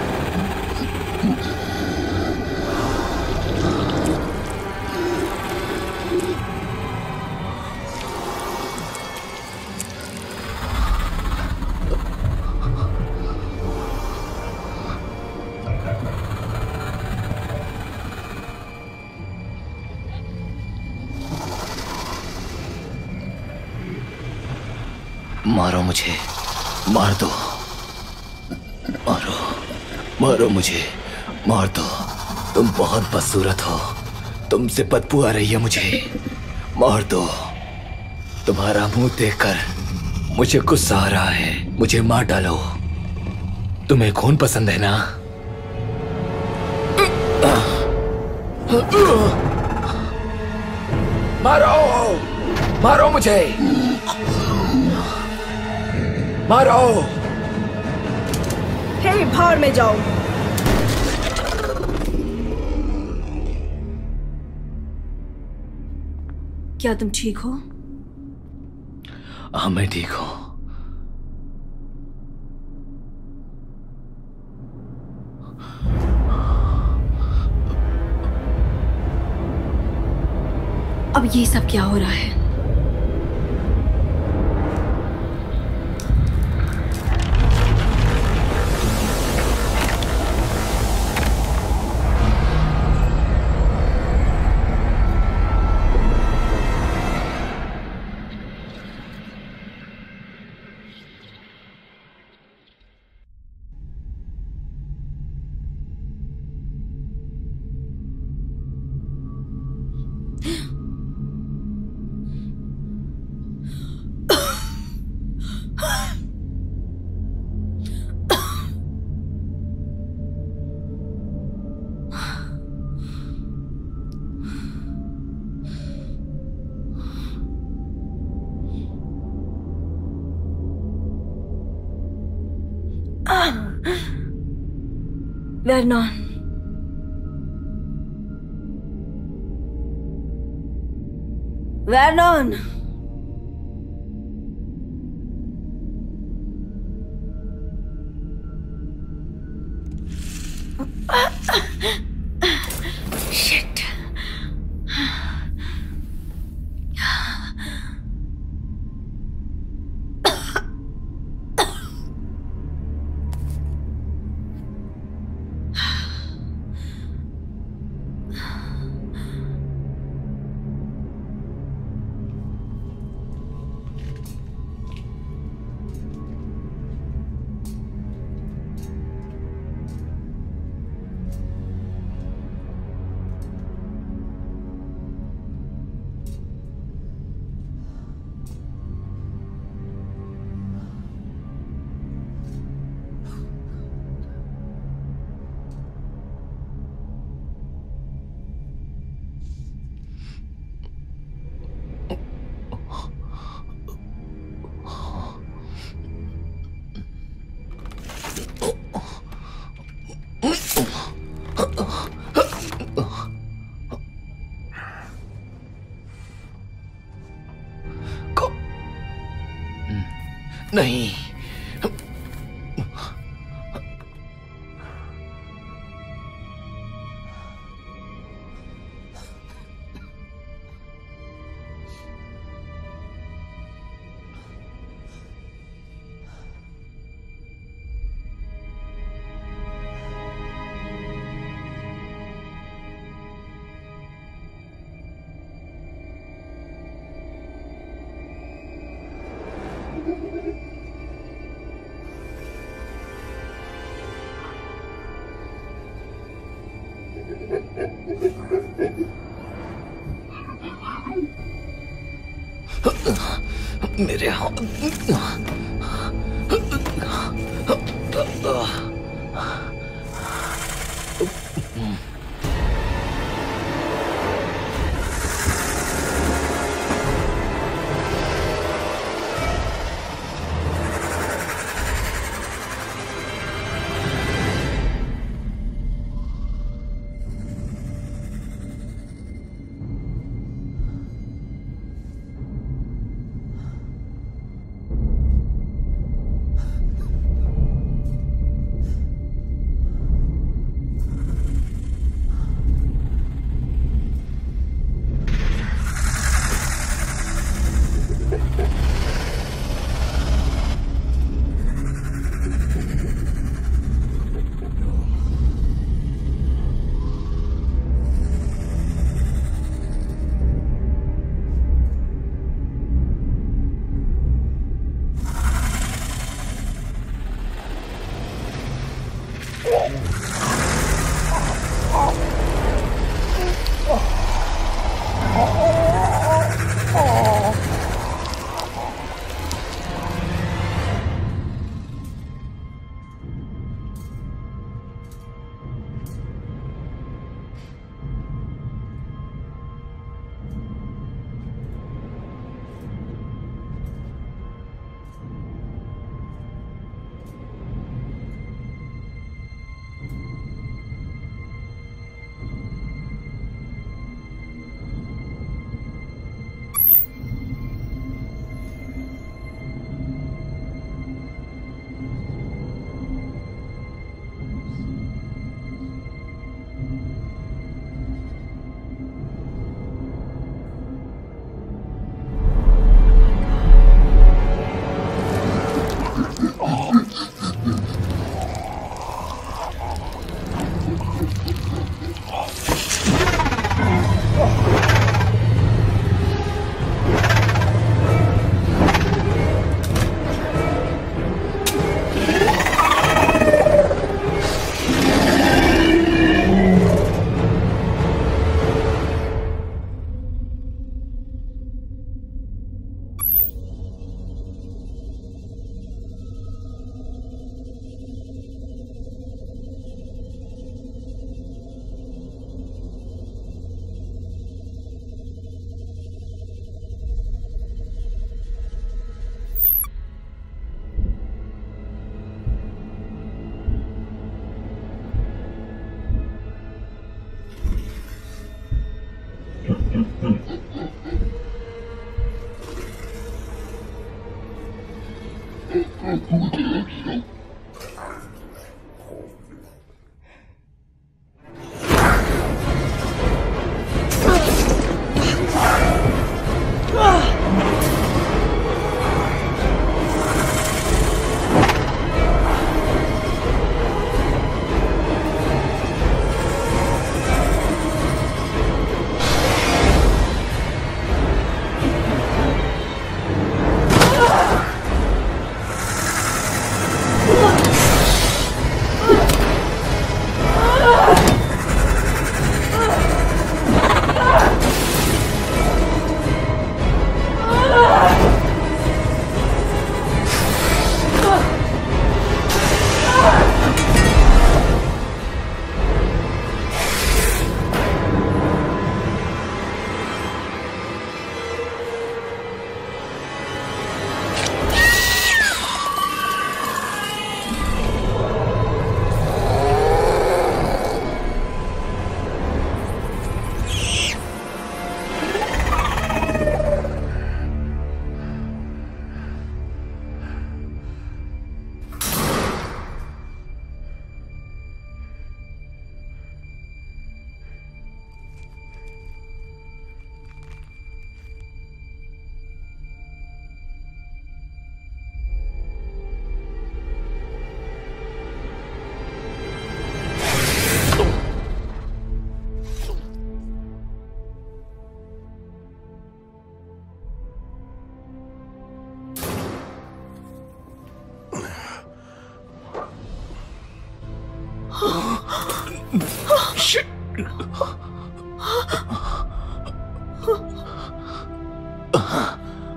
मारो मुझे, मार दो, मारो मुझे, मार दो। तुम बहुत बदसूरत हो, तुमसे बदबू आ रही है मुझे। मार दो। तुम्हारा मुंह देखकर मुझे गुस्सा आ रहा है, मुझे मार डालो। तुम्हें खून पसंद है ना? मारो मुझे, मारो। हे, भाड़ में जाओ। क्या तुम ठीक हो? हाँ, मैं ठीक हूं। अब ये सब क्या हो रहा है? Vernon. Vernon. Shit. नहीं, मेरे हाथ।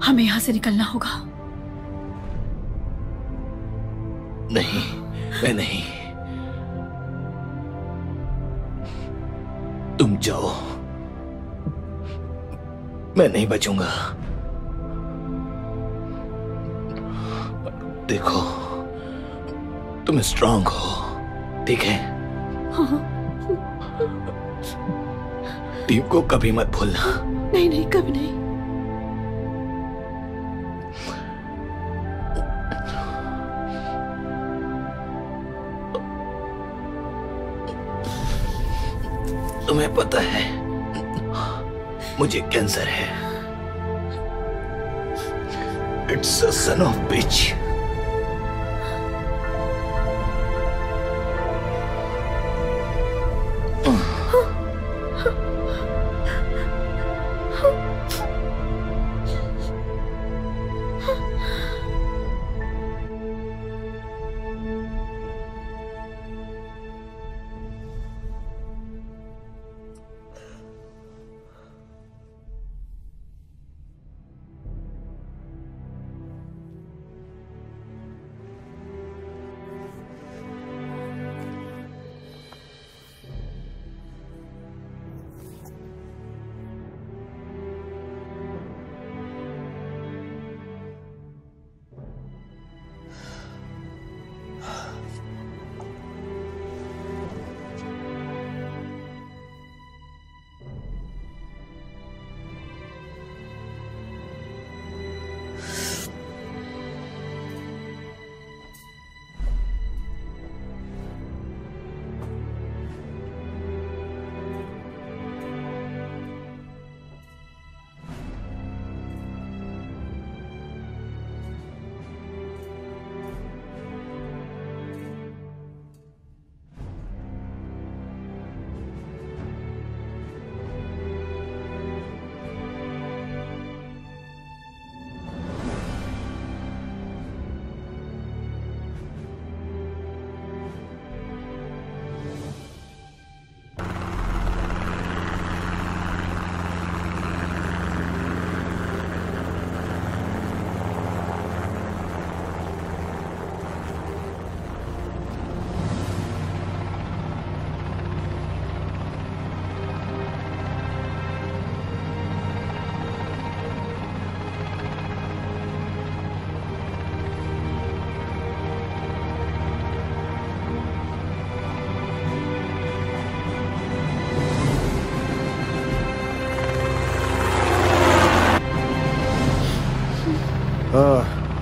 हमें यहाँ से निकलना होगा। नहीं, मैं नहीं। तुम जाओ, मैं नहीं बचूंगा। देखो, तुम स्ट्रांग हो, ठीक है? हाँ। टीम को कभी मत भूलना। नहीं नहीं, कभी नहीं। तुम्हें पता है मुझे कैंसर है। इट्स अ सन ऑफ बिच।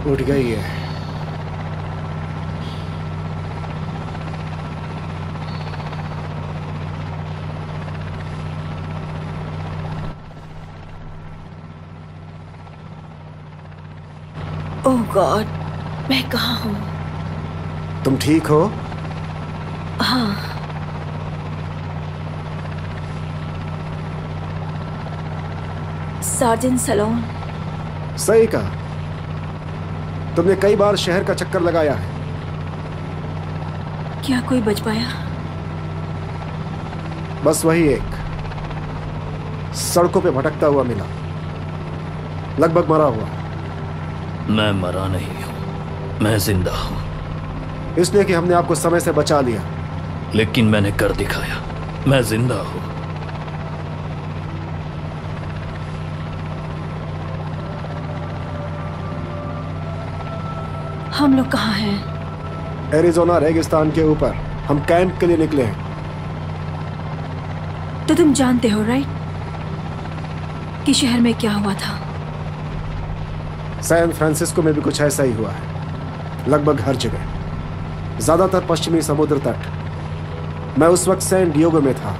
उठ गई है। ओह गॉड, मैं कहाँ हूँ? तुम ठीक हो? हाँ। Sergeant salon. सही कहा। तुमने कई बार शहर का चक्कर लगाया है। क्या कोई बच पाया? बस वही एक सड़कों पे भटकता हुआ मिला, लगभग मरा हुआ। मैं मरा नहीं हूं, मैं जिंदा हूं। इसलिए कि हमने आपको समय से बचा लिया। लेकिन मैंने कर दिखाया, मैं जिंदा हूं। हम लोग कहाँ हैं? एरिज़ोना रेगिस्तान के ऊपर। हम कैंप के लिए निकले हैं। तो तुम जानते हो राइट कि शहर में क्या हुआ था? सैन फ्रांसिस्को में भी कुछ ऐसा ही हुआ है, लगभग हर जगह, ज्यादातर पश्चिमी समुद्र तट। मैं उस वक्त सैन डिएगो में था।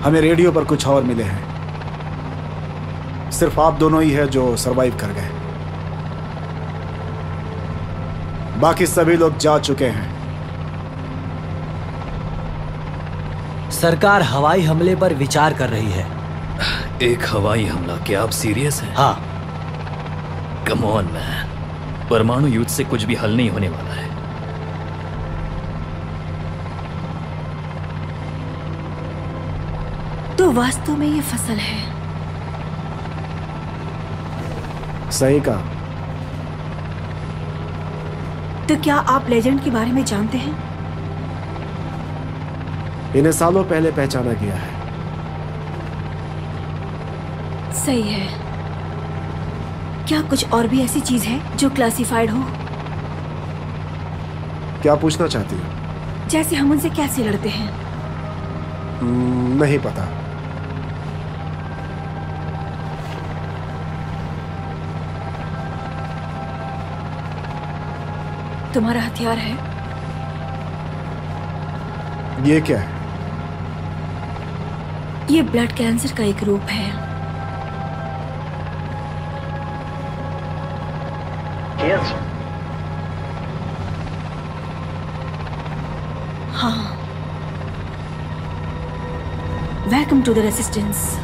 हमें रेडियो पर कुछ और मिले हैं। सिर्फ आप दोनों ही है जो सरवाइव कर गए, बाकी सभी लोग जा चुके हैं। सरकार हवाई हमले पर विचार कर रही है। एक हवाई हमला? क्या आप सीरियस हैं? हाँ। कम ऑन मैन, परमाणु युद्ध से कुछ भी हल नहीं होने वाला है। तो वास्तव में ये फसल है। सही कहा। तो क्या आप लेजेंड के बारे में जानते हैं? इन्हें सालों पहले पहचाना गया है। सही है। क्या कुछ और भी ऐसी चीज है जो क्लासिफाइड हो? क्या पूछना चाहती हो? जैसे हम उनसे कैसे लड़ते हैं? नहीं पता। तुम्हारा हथियार है? ये क्या है? ये ब्लड कैंसर का एक रूप है। हाँ। Welcome to the resistance.